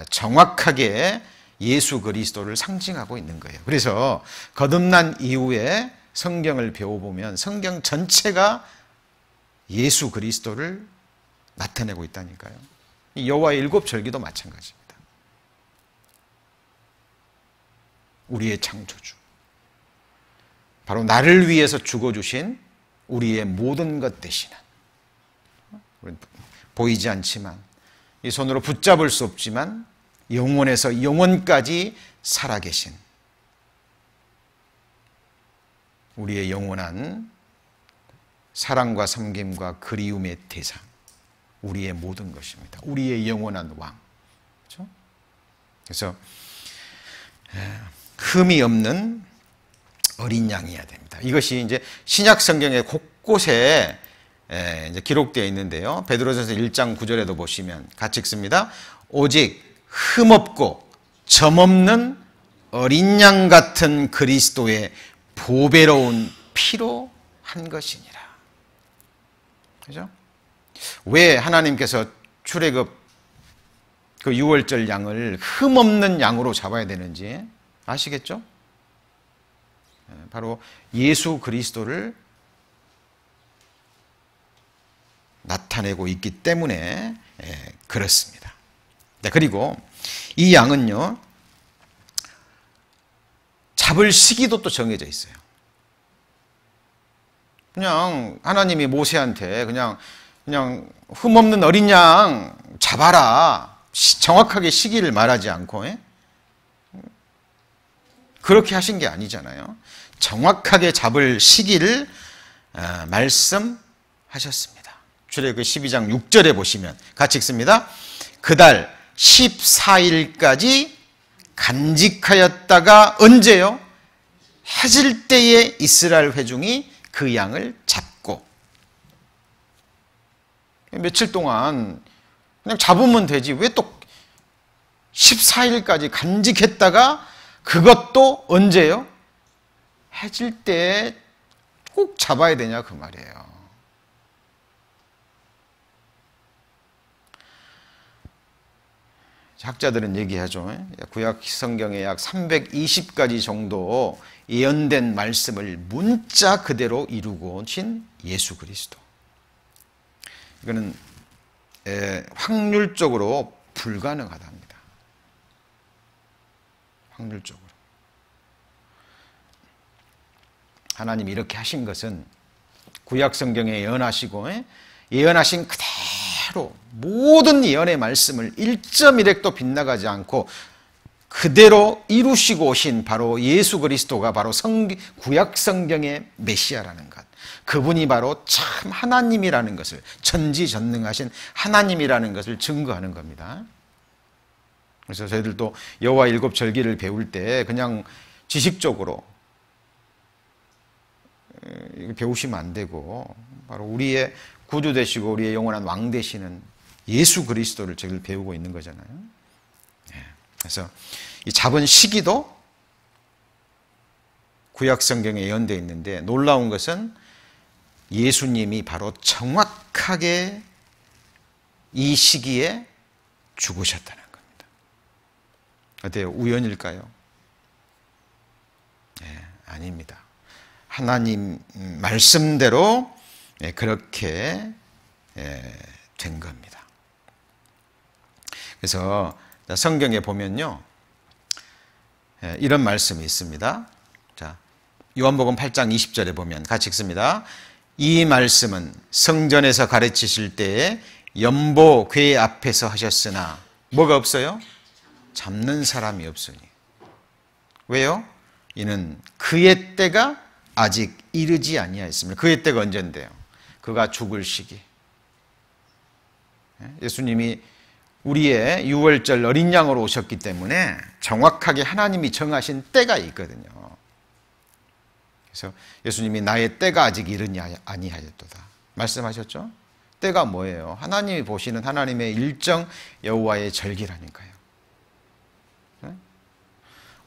정확하게 예수 그리스도를 상징하고 있는 거예요. 그래서 거듭난 이후에 성경을 배워보면 성경 전체가 예수 그리스도를 나타내고 있다니까요. 이 여호와의 일곱 절기도 마찬가지입니다. 우리의 창조주, 바로 나를 위해서 죽어주신 우리의 모든 것 되시는, 보이지 않지만 이 손으로 붙잡을 수 없지만 영원에서 영원까지 살아계신 우리의 영원한 사랑과 섬김과 그리움의 대상, 우리의 모든 것입니다. 우리의 영원한 왕. 그렇죠? 그래서 흠이 없는 어린 양이어야 됩니다. 이것이 이제 신약 성경의 곳곳에 이제 기록되어 있는데요. 베드로전서 1장 9절에도 보시면 같이 읽습니다. 오직 흠없고 점없는 어린 양 같은 그리스도의 보배로운 피로 한 것이니라. 그죠? 왜 하나님께서 출애굽 그 유월절 양을 흠없는 양으로 잡아야 되는지 아시겠죠? 바로 예수 그리스도를 나타내고 있기 때문에 그렇습니다. 그리고 이 양은요, 잡을 시기도 또 정해져 있어요. 그냥 하나님이 모세한테 그냥 흠없는 어린 양 잡아라, 정확하게 시기를 말하지 않고 그렇게 하신 게 아니잖아요. 정확하게 잡을 시기를 말씀하셨습니다. 출애굽 12장 6절에 보시면 같이 읽습니다. 그달 14일까지 간직하였다가 언제요? 해질 때에 이스라엘 회중이 그 양을 잡고, 며칠 동안 그냥 잡으면 되지 왜 또 14일까지 간직했다가 그것도 언제요? 해질 때 꼭 잡아야 되냐 그 말이에요. 학자들은 얘기하죠. 구약 성경에 약 320가지 정도 예언된 말씀을 문자 그대로 이루고 오신 예수 그리스도. 이거는 확률적으로 불가능하답니다. 확률적으로. 하나님이 이렇게 하신 것은 구약 성경에 예언하시고 예언하신 그대로 모든 예언의 말씀을 1.1획도 빗나가지 않고 그대로 이루시고 오신 바로 예수 그리스도가 바로 구약 성경의 메시아라는 것, 그분이 바로 참 하나님이라는 것을, 전지전능하신 하나님이라는 것을 증거하는 겁니다. 그래서 저희들도 여호와 일곱 절기를 배울 때 그냥 지식적으로 배우시면 안 되고 바로 우리의 구주 되시고 우리의 영원한 왕 되시는 예수 그리스도를 저희를 배우고 있는 거잖아요. 그래서 이 잡은 시기도 구약 성경에 예언되어 있는데 놀라운 것은 예수님이 바로 정확하게 이 시기에 죽으셨다는 겁니다. 어때요? 우연일까요? 아닙니다. 하나님 말씀대로 그렇게 된 겁니다. 그래서 성경에 보면요, 이런 말씀이 있습니다. 자, 요한복음 8장 20절에 보면 같이 읽습니다. 이 말씀은 성전에서 가르치실 때에 연보 궤 앞에서 하셨으나 뭐가 없어요? 잡는 사람이 없으니. 왜요? 이는 그의 때가 아직 이르지 아니하였습니다. 그의 때가 언젠데요? 그가 죽을 시기. 예수님이 우리의 유월절 어린 양으로 오셨기 때문에 정확하게 하나님이 정하신 때가 있거든요. 그래서 예수님이 나의 때가 아직 이르지 아니하였도다 말씀하셨죠? 때가 뭐예요? 하나님이 보시는 하나님의 일정, 여호와의 절기라니까요.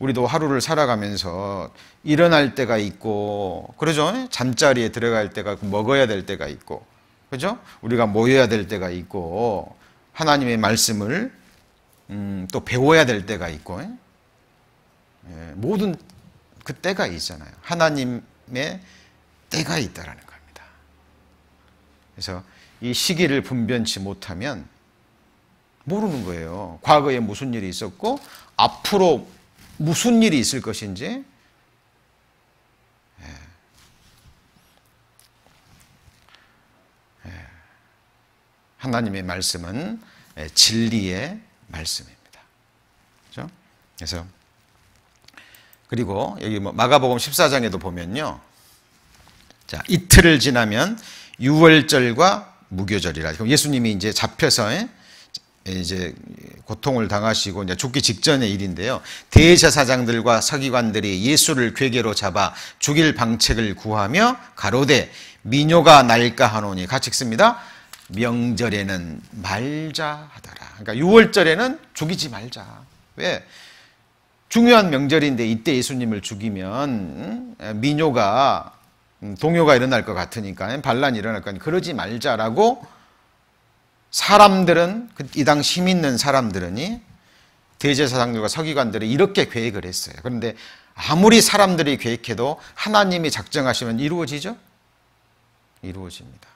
우리도 하루를 살아가면서 일어날 때가 있고, 그러죠? 잠자리에 들어갈 때가 있고, 먹어야 될 때가 있고, 그죠? 우리가 모여야 될 때가 있고, 하나님의 말씀을 또 배워야 될 때가 있고, 모든 그 때가 있잖아요. 하나님의 때가 있다라는 겁니다. 그래서 이 시기를 분변치 못하면 모르는 거예요. 과거에 무슨 일이 있었고, 앞으로 무슨 일이 있을 것인지 하나님의 말씀은 진리의 말씀입니다. 그렇죠? 그래서 그리고 여기 마가복음 14장에도 보면요. 자, 이틀을 지나면 유월절과 무교절이라. 그럼 예수님이 이제 잡혀서 이제 고통을 당하시고 이제 죽기 직전의 일인데요. 대제사장들과 서기관들이 예수를 괴계로 잡아 죽일 방책을 구하며 가로되 미뇨가 날까 하노니 같이 읽습니다. 명절에는 말자 하더라. 그러니까 유월절에는 죽이지 말자. 왜? 중요한 명절인데 이때 예수님을 죽이면 미뇨가 동요가 일어날 것 같으니까 반란이 일어날 거니까 그러지 말자라고 사람들은 이 당시 힘 있는 사람들은 대제사장들과 서기관들이 이렇게 계획을 했어요. 그런데 아무리 사람들이 계획해도 하나님이 작정하시면 이루어지죠? 이루어집니다.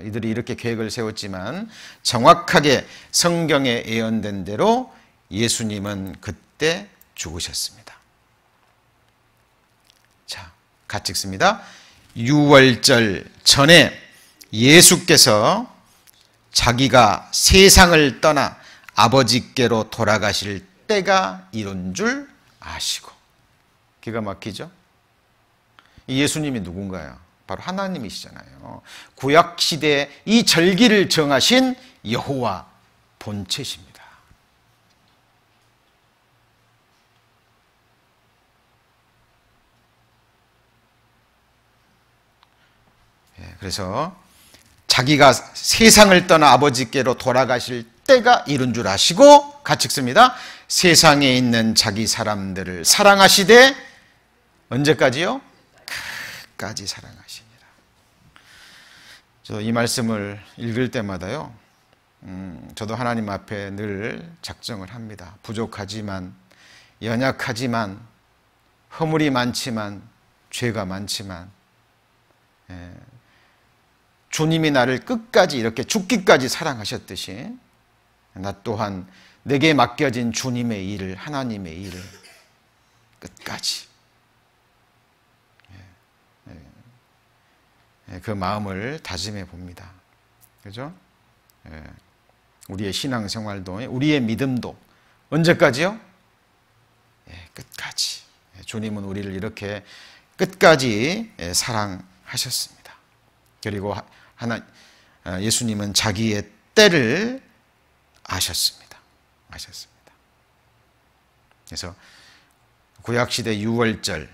이들이 이렇게 계획을 세웠지만 정확하게 성경에 예언된 대로 예수님은 그때 죽으셨습니다. 자, 같이 읽습니다. 유월절 전에 예수께서 자기가 세상을 떠나 아버지께로 돌아가실 때가 이른 줄 아시고. 기가 막히죠? 이 예수님이 누군가요? 바로 하나님이시잖아요. 구약시대에 이 절기를 정하신 여호와 본체십니다. 그래서 자기가 세상을 떠나 아버지께로 돌아가실 때가 이른 줄 아시고 같이 읽습니다. 세상에 있는 자기 사람들을 사랑하시되 언제까지요? 끝까지 사랑하시니라. 저 이 말씀을 읽을 때마다요, 저도 하나님 앞에 늘 작정을 합니다. 부족하지만, 연약하지만, 허물이 많지만, 죄가 많지만, 주님이 나를 끝까지 이렇게 죽기까지 사랑하셨듯이 나 또한 내게 맡겨진 주님의 일을, 하나님의 일을 끝까지 그 마음을 다짐해 봅니다. 그죠? 우리의 신앙생활도, 우리의 믿음도 언제까지요? 끝까지. 주님은 우리를 이렇게 끝까지 사랑하셨습니다. 그리고 예수님은 자기의 때를 아셨습니다. 그래서 구약시대 유월절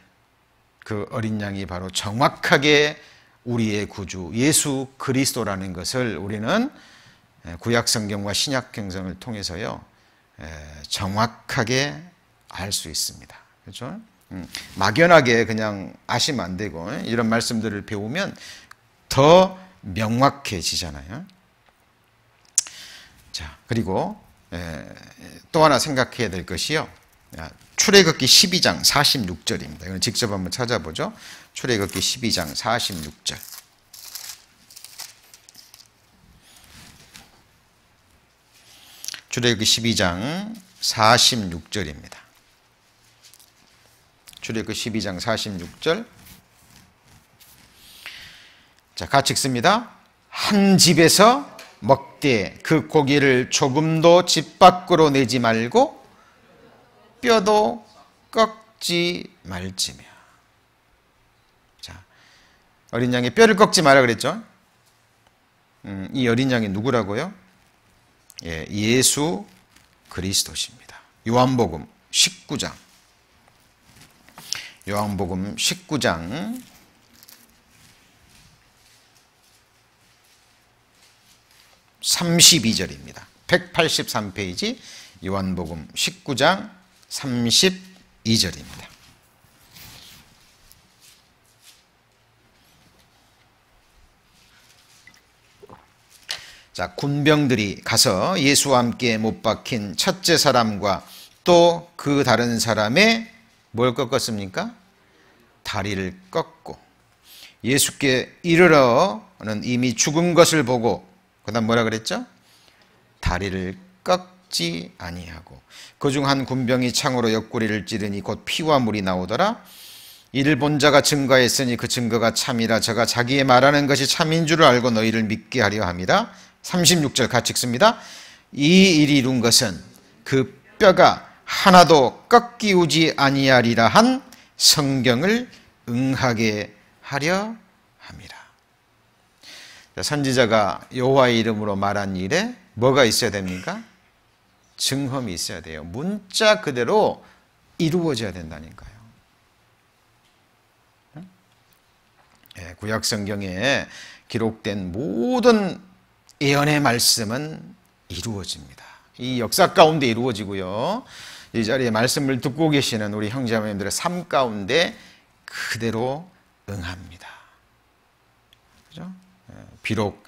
그 어린 양이 바로 정확하게 우리의 구주 예수 그리스도라는 것을 우리는 구약 성경과 신약 성경을 통해서요 정확하게 알 수 있습니다. 그렇죠? 막연하게 그냥 아시면 안 되고 이런 말씀들을 배우면 더 명확해지잖아요. 자, 그리고 또 하나 생각해야 될 것이요. 출애굽기 12장 46절입니다. 이건 직접 한번 찾아보죠. 출애굽기 12장 46절. 출애굽기 12장 46절입니다. 출애굽기 12장 46절. 자, 같이 읽습니다. 한 집에서 먹되 그 고기를 조금도 집 밖으로 내지 말고 뼈도 꺾지 말지며. 자, 어린 양의 뼈를 꺾지 마라 그랬죠? 이 어린 양이 누구라고요? 예수 그리스도십니다. 요한복음 19장 32절입니다. 183페이지 요한복음 19장 32절입니다. 자, 군병들이 가서 예수와 함께 못 박힌 첫째 사람과 또 그 다른 사람의 뭘 꺾었습니까? 다리를 꺾고 예수께 이르러는 이미 죽은 것을 보고 그 다음 뭐라 그랬죠? 다리를 꺾지 아니하고 그 중 한 군병이 창으로 옆구리를 찌르니 곧 피와 물이 나오더라. 이를 본 자가 증거했으니 그 증거가 참이라. 저가 자기의 말하는 것이 참인 줄을 알고 너희를 믿게 하려 함이라. 36절 같이 읽습니다. 이 일이 이룬 것은 그 뼈가 하나도 꺾이우지 아니하리라 한 성경을 응하게 하려 함이라. 선지자가 여호와의 이름으로 말한 일에 뭐가 있어야 됩니까? 증험이 있어야 돼요. 문자 그대로 이루어져야 된다니까요. 구약 성경에 기록된 모든 예언의 말씀은 이루어집니다. 이 역사 가운데 이루어지고요. 이 자리에 말씀을 듣고 계시는 우리 형제자매님들의 삶 가운데 그대로 응합니다. 그죠? 비록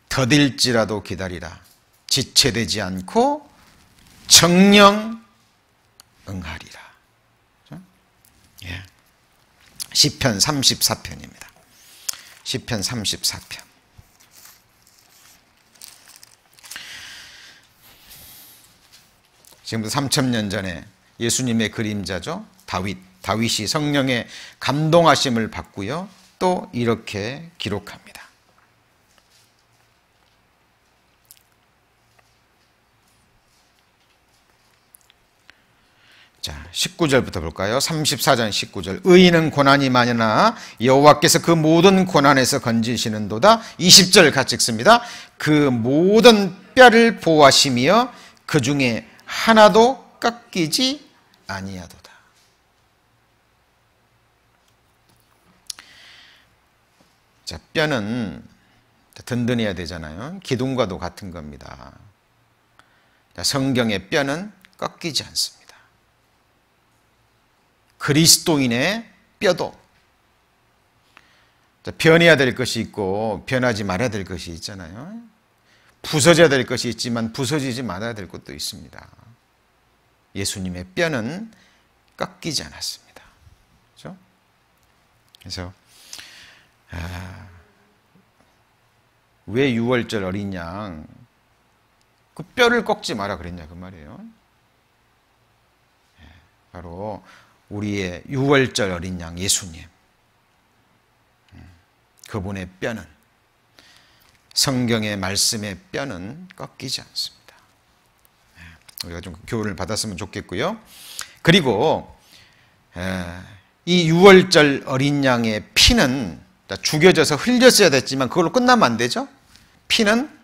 더딜지라도 기다리라. 지체되지 않고 정령 응하리라. 그죠? 예. 시편 34편입니다. 시편 34편. 지금부터 3000년 전에 예수님의 그림자죠. 다윗이 성령의 감동하심을 받고요. 또 이렇게 기록합니다. 자, 19절부터 볼까요? 34장 19절. 의인은 고난이 많으나 여호와께서 그 모든 고난에서 건지시는도다. 20절 같이 읽습니다. 그 모든 뼈를 보호하시며 그 중에 하나도 깎이지 아니하도다. 자, 뼈는 든든해야 되잖아요. 기둥과도 같은 겁니다. 자, 성경의 뼈는 꺾이지 않습니다. 그리스도인의 뼈도 변해야 될 것이 있고 변하지 말아야 될 것이 있잖아요. 부서져야 될 것이 있지만 부서지지 말아야 될 것도 있습니다. 예수님의 뼈는 꺾이지 않았습니다. 그렇죠? 그래서 왜 6월절 어린 양 그 뼈를 꺾지 마라 그랬냐 그 말이에요. 바로 우리의 6월절 어린 양 예수님, 그분의 뼈는, 성경의 말씀의 뼈는 꺾이지 않습니다. 우리가 좀 교훈을 받았으면 좋겠고요. 그리고 이 6월절 어린 양의 피는 죽여져서 흘렸어야 됐지만 그걸로 끝나면 안 되죠. 피는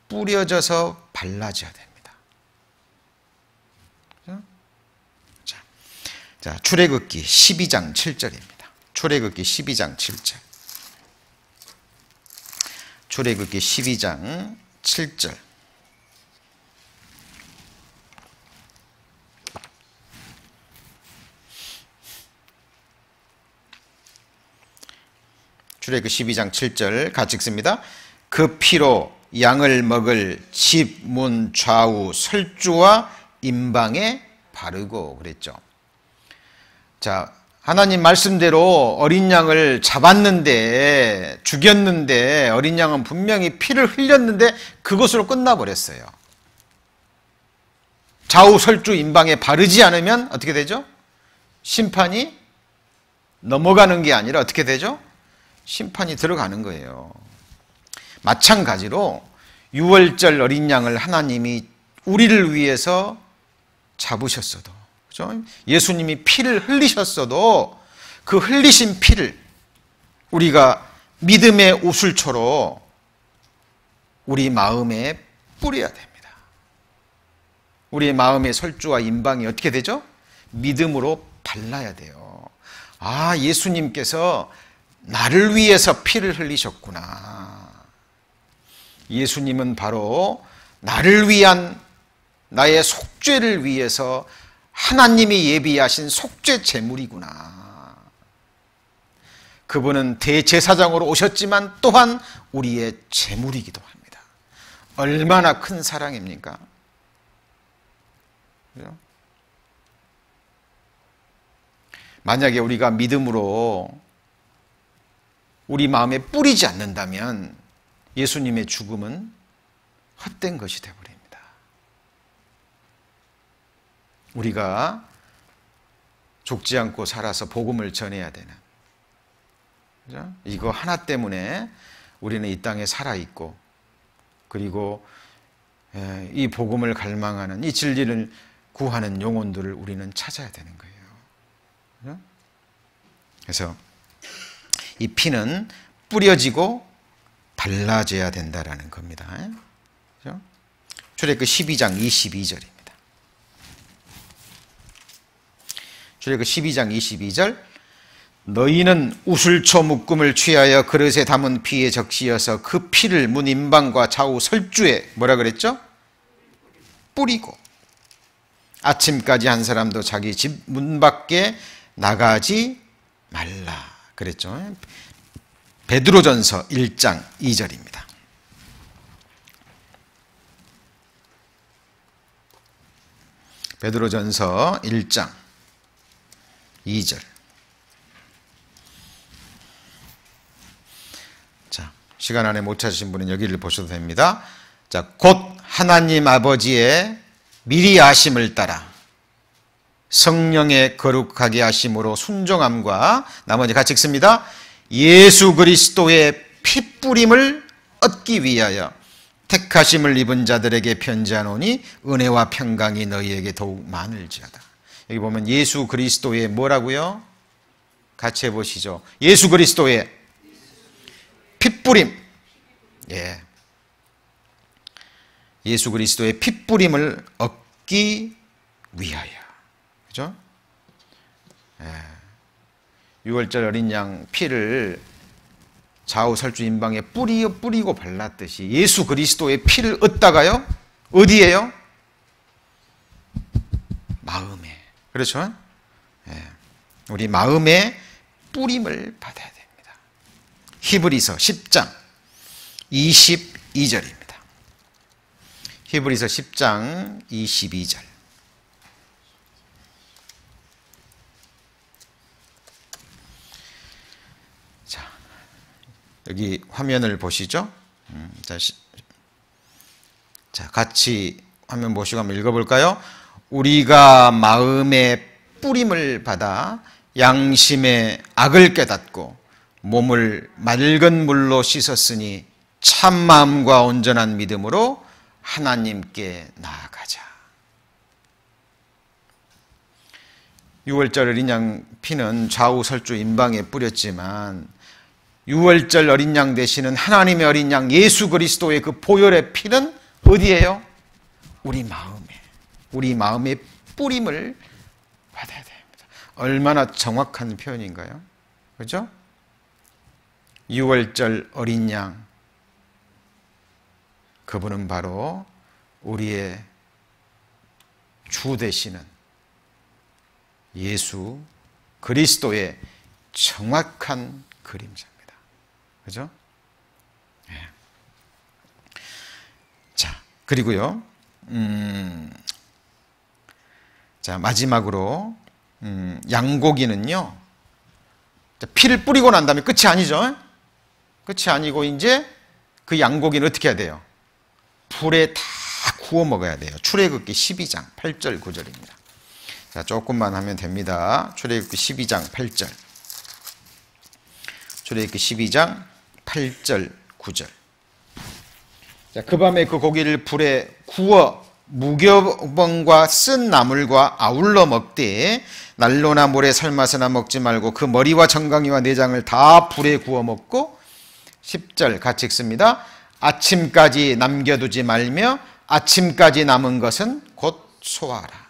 뿌려져서 발라져야 됩니다. 자, 출애굽기 12장 7절입니다. 출애굽기 12장 7절. 출애굽기 12장 7절. 출애굽기 12장 7절 같이 읽습니다. 그 피로 양을 먹을 집, 문, 좌우, 설주와 임방에 바르고 그랬죠. 자, 하나님 말씀대로 어린 양을 잡았는데, 죽였는데, 어린 양은 분명히 피를 흘렸는데 그것으로 끝나버렸어요. 좌우, 설주, 임방에 바르지 않으면 어떻게 되죠? 심판이 넘어가는 게 아니라 어떻게 되죠? 심판이 들어가는 거예요. 마찬가지로 6월절 어린 양을 하나님이 우리를 위해서 잡으셨어도, 그렇죠? 예수님이 피를 흘리셨어도 그 흘리신 피를 우리가 믿음의 오술초로 우리 마음에 뿌려야 됩니다. 우리의 마음의 설주와 임방이 어떻게 되죠? 믿음으로 발라야 돼요. 아, 예수님께서 나를 위해서 피를 흘리셨구나. 예수님은 바로 나를 위한, 나의 속죄를 위해서 하나님이 예비하신 속죄 제물이구나. 그분은 대제사장으로 오셨지만 또한 우리의 제물이기도 합니다. 얼마나 큰 사랑입니까? 그렇죠? 만약에 우리가 믿음으로 우리 마음에 뿌리지 않는다면 예수님의 죽음은 헛된 것이 되어버립니다. 우리가 죽지 않고 살아서 복음을 전해야 되는, 그죠? 이거 하나 때문에 우리는 이 땅에 살아있고 그리고 이 복음을 갈망하는, 이 진리를 구하는 영혼들을 우리는 찾아야 되는 거예요. 그래서 이 피는 뿌려지고 발라져야 된다라는 겁니다. 출애굽기 12장 22절입니다. 출애굽기 12장 22절, 너희는 우슬초 묶음을 취하여 그릇에 담은 피에 적시어서 그 피를 문 임방과 좌우 설주에 뭐라 그랬죠? 뿌리고 아침까지 한 사람도 자기 집 문 밖에 나가지 말라 그랬죠. 베드로전서 1장 2절입니다. 베드로전서 1장 2절. 자, 시간 안에 못 찾으신 분은 여기를 보셔도 됩니다. 자, 곧 하나님 아버지의 미리 아심을 따라 성령의 거룩하게 하심으로 순종함과, 나머지 같이 읽습니다. 예수 그리스도의 피뿌림을 얻기 위하여 택하심을 입은 자들에게 편지하노니 은혜와 평강이 너희에게 더욱 많을지어다. 여기 보면 예수 그리스도의 뭐라고요? 같이 해보시죠. 예수 그리스도의 피뿌림. 예. 예수 그리스도의 피뿌림을 얻기 위하여. 그죠? 예. 6월절 어린 양 피를 좌우 설주 임방에 뿌리고 발랐듯이 예수 그리스도의 피를 얻다가요, 어디에요? 마음에. 그렇죠? 예. 우리 마음에 뿌림을 받아야 됩니다. 히브리서 10장 22절입니다. 히브리서 10장 22절. 자, 여기 화면을 보시죠. 자, 같이 화면 보시고 한번 읽어볼까요? 우리가 마음의 뿌림을 받아 양심의 악을 깨닫고 몸을 맑은 물로 씻었으니 참 마음과 온전한 믿음으로 하나님께 나아가자. 6월절 어린 양 피는 좌우 설주 임방에 뿌렸지만 6월절 어린 양 되시는 하나님의 어린 양 예수 그리스도의 그 보혈의 피는 어디예요? 우리 마음의 뿌림을 받아야 됩니다. 얼마나 정확한 표현인가요? 그렇죠? 6월절 어린 양, 그분은 바로 우리의 주 되시는 예수 그리스도의 정확한 그림자입니다. 그죠? 네. 자, 그리고요, 자, 마지막으로, 양고기는요, 피를 뿌리고 난 다음에 끝이 아니죠? 끝이 아니고, 이제 그 양고기는 어떻게 해야 돼요? 불에 다 구워 먹어야 돼요. 출애굽기 12장 8절 9절입니다. 자, 조금만 하면 됩니다. 출애굽기 12장 8절. 출애굽기 12장 8절 9절. 자, 그 밤에 그 고기를 불에 구워 무교병과 쓴 나물과 아울러 먹되 난로나 물에 삶아서나 먹지 말고 그 머리와 정강이와 내장을 다 불에 구워 먹고, 10절 같이 읽습니다. 아침까지 남겨두지 말며 아침까지 남은 것은 곧 소화하라.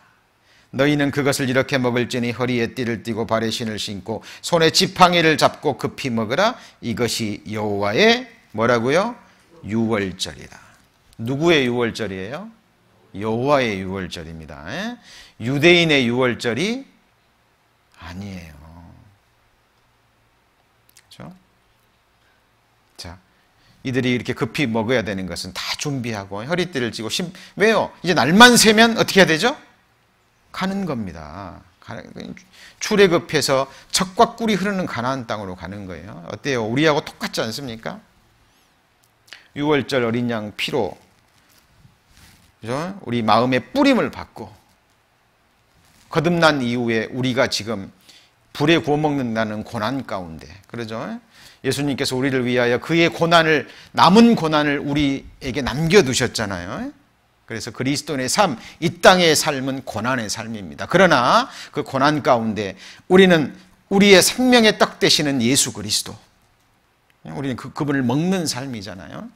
너희는 그것을 이렇게 먹을지니 허리에 띠를 띠고 발에 신을 신고 손에 지팡이를 잡고 급히 먹으라. 이것이 여호와의 뭐라고요? 유월절이다. 누구의 유월절이에요? 여호와의 유월절입니다. 유대인의 유월절이 아니에요. 그렇죠? 자, 이들이 이렇게 급히 먹어야 되는 것은 다 준비하고 허리띠를 찌고 왜요? 이제 날만 새면 어떻게 해야 되죠? 가는 겁니다. 출애굽해서 젖과 꿀이 흐르는 가나안 땅으로 가는 거예요. 어때요? 우리하고 똑같지 않습니까? 6월절 어린 양 피로, 그죠? 우리 마음의 뿌림을 받고 거듭난 이후에 우리가 지금 불에 구워 먹는다는 고난 가운데, 그러죠? 예수님께서 우리를 위하여 그의 고난을, 남은 고난을 우리에게 남겨두셨잖아요. 그래서 그리스도인의 삶, 이 땅의 삶은 고난의 삶입니다. 그러나 그 고난 가운데 우리는 우리의 생명의 떡 되시는 예수 그리스도, 우리는 그분을 먹는 삶이잖아요.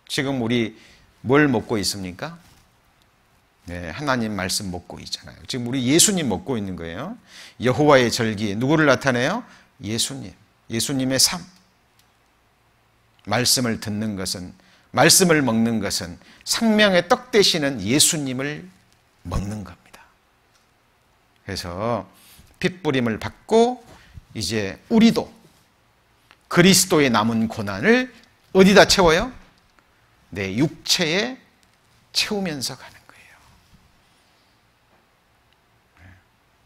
지금 우리 뭘 먹고 있습니까? 네, 하나님 말씀 먹고 있잖아요. 지금 우리 예수님 먹고 있는 거예요. 여호와의 절기, 누구를 나타내요? 예수님, 예수님의 삶. 말씀을 듣는 것은, 말씀을 먹는 것은 생명의 떡 되시는 예수님을 먹는 겁니다. 그래서 핏부림을 받고 이제 우리도 그리스도의 남은 고난을 어디다 채워요? 내 육체에 채우면서 가는 거예요.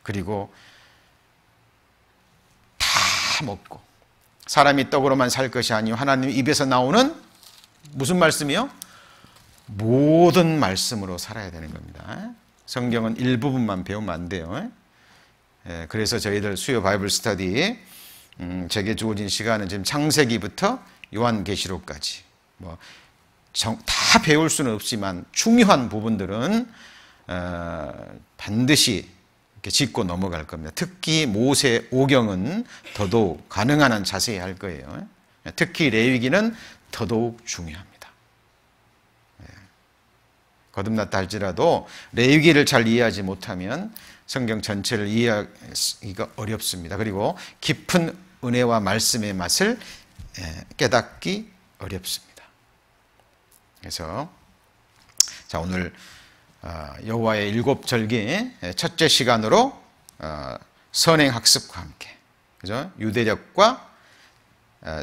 그리고 다 먹고, 사람이 떡으로만 살 것이 아니요 하나님 입에서 나오는 무슨 말씀이요? 모든 말씀으로 살아야 되는 겁니다. 성경은 일부분만 배우면 안 돼요. 그래서 저희들 수요 바이블 스터디, 제게 주어진 시간은 지금 창세기부터 요한계시록까지 다 배울 수는 없지만 중요한 부분들은 반드시 이렇게 짚고 넘어갈 겁니다. 특히 모세 오경은 더더욱 가능한 한 자세히 할 거예요. 특히 레위기는 더더욱 중요합니다. 거듭났다 할지라도 레위기를 잘 이해하지 못하면 성경 전체를 이해하기가 어렵습니다. 그리고 깊은 은혜와 말씀의 맛을 깨닫기 어렵습니다. 그래서 자, 오늘 여호와의 일곱 절기 첫째 시간으로 선행학습과 함께, 그죠? 유대력과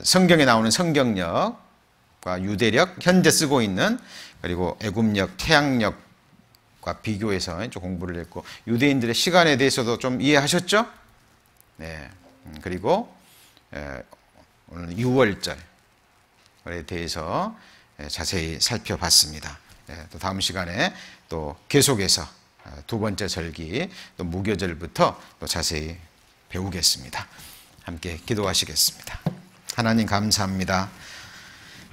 성경에 나오는 성경력과 유대력, 현재 쓰고 있는, 그리고 애굽력, 태양력과 비교해서 좀 공부를 했고, 유대인들의 시간에 대해서도 좀 이해하셨죠? 네. 그리고 오늘 유월절에 대해서 자세히 살펴봤습니다. 또 다음 시간에 또 계속해서 두 번째 절기, 또 무교절부터 또 자세히 배우겠습니다. 함께 기도하시겠습니다. 하나님 감사합니다.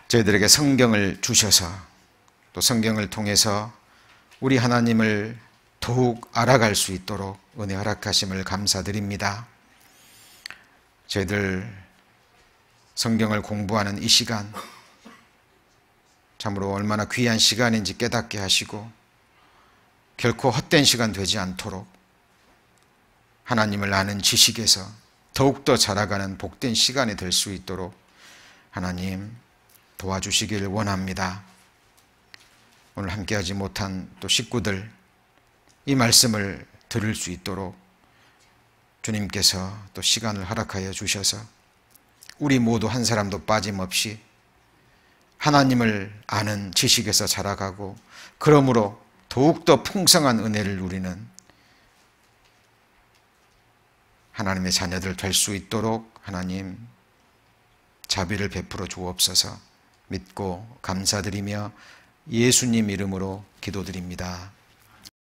저희들에게 성경을 주셔서 또 성경을 통해서 우리 하나님을 더욱 알아갈 수 있도록 은혜 허락하심을 감사드립니다. 저희들 성경을 공부하는 이 시간, 참으로 얼마나 귀한 시간인지 깨닫게 하시고 결코 헛된 시간 되지 않도록 하나님을 아는 지식에서 더욱더 자라가는 복된 시간이 될 수 있도록 하나님 도와주시길 원합니다. 오늘 함께하지 못한 또 식구들 이 말씀을 들을 수 있도록 주님께서 또 시간을 허락하여 주셔서 우리 모두 한 사람도 빠짐없이 하나님을 아는 지식에서 자라가고 그러므로 더욱더 풍성한 은혜를 누리는 하나님의 자녀들 될 수 있도록 하나님 자비를 베풀어 주옵소서. 믿고 감사드리며 예수님 이름으로 기도드립니다.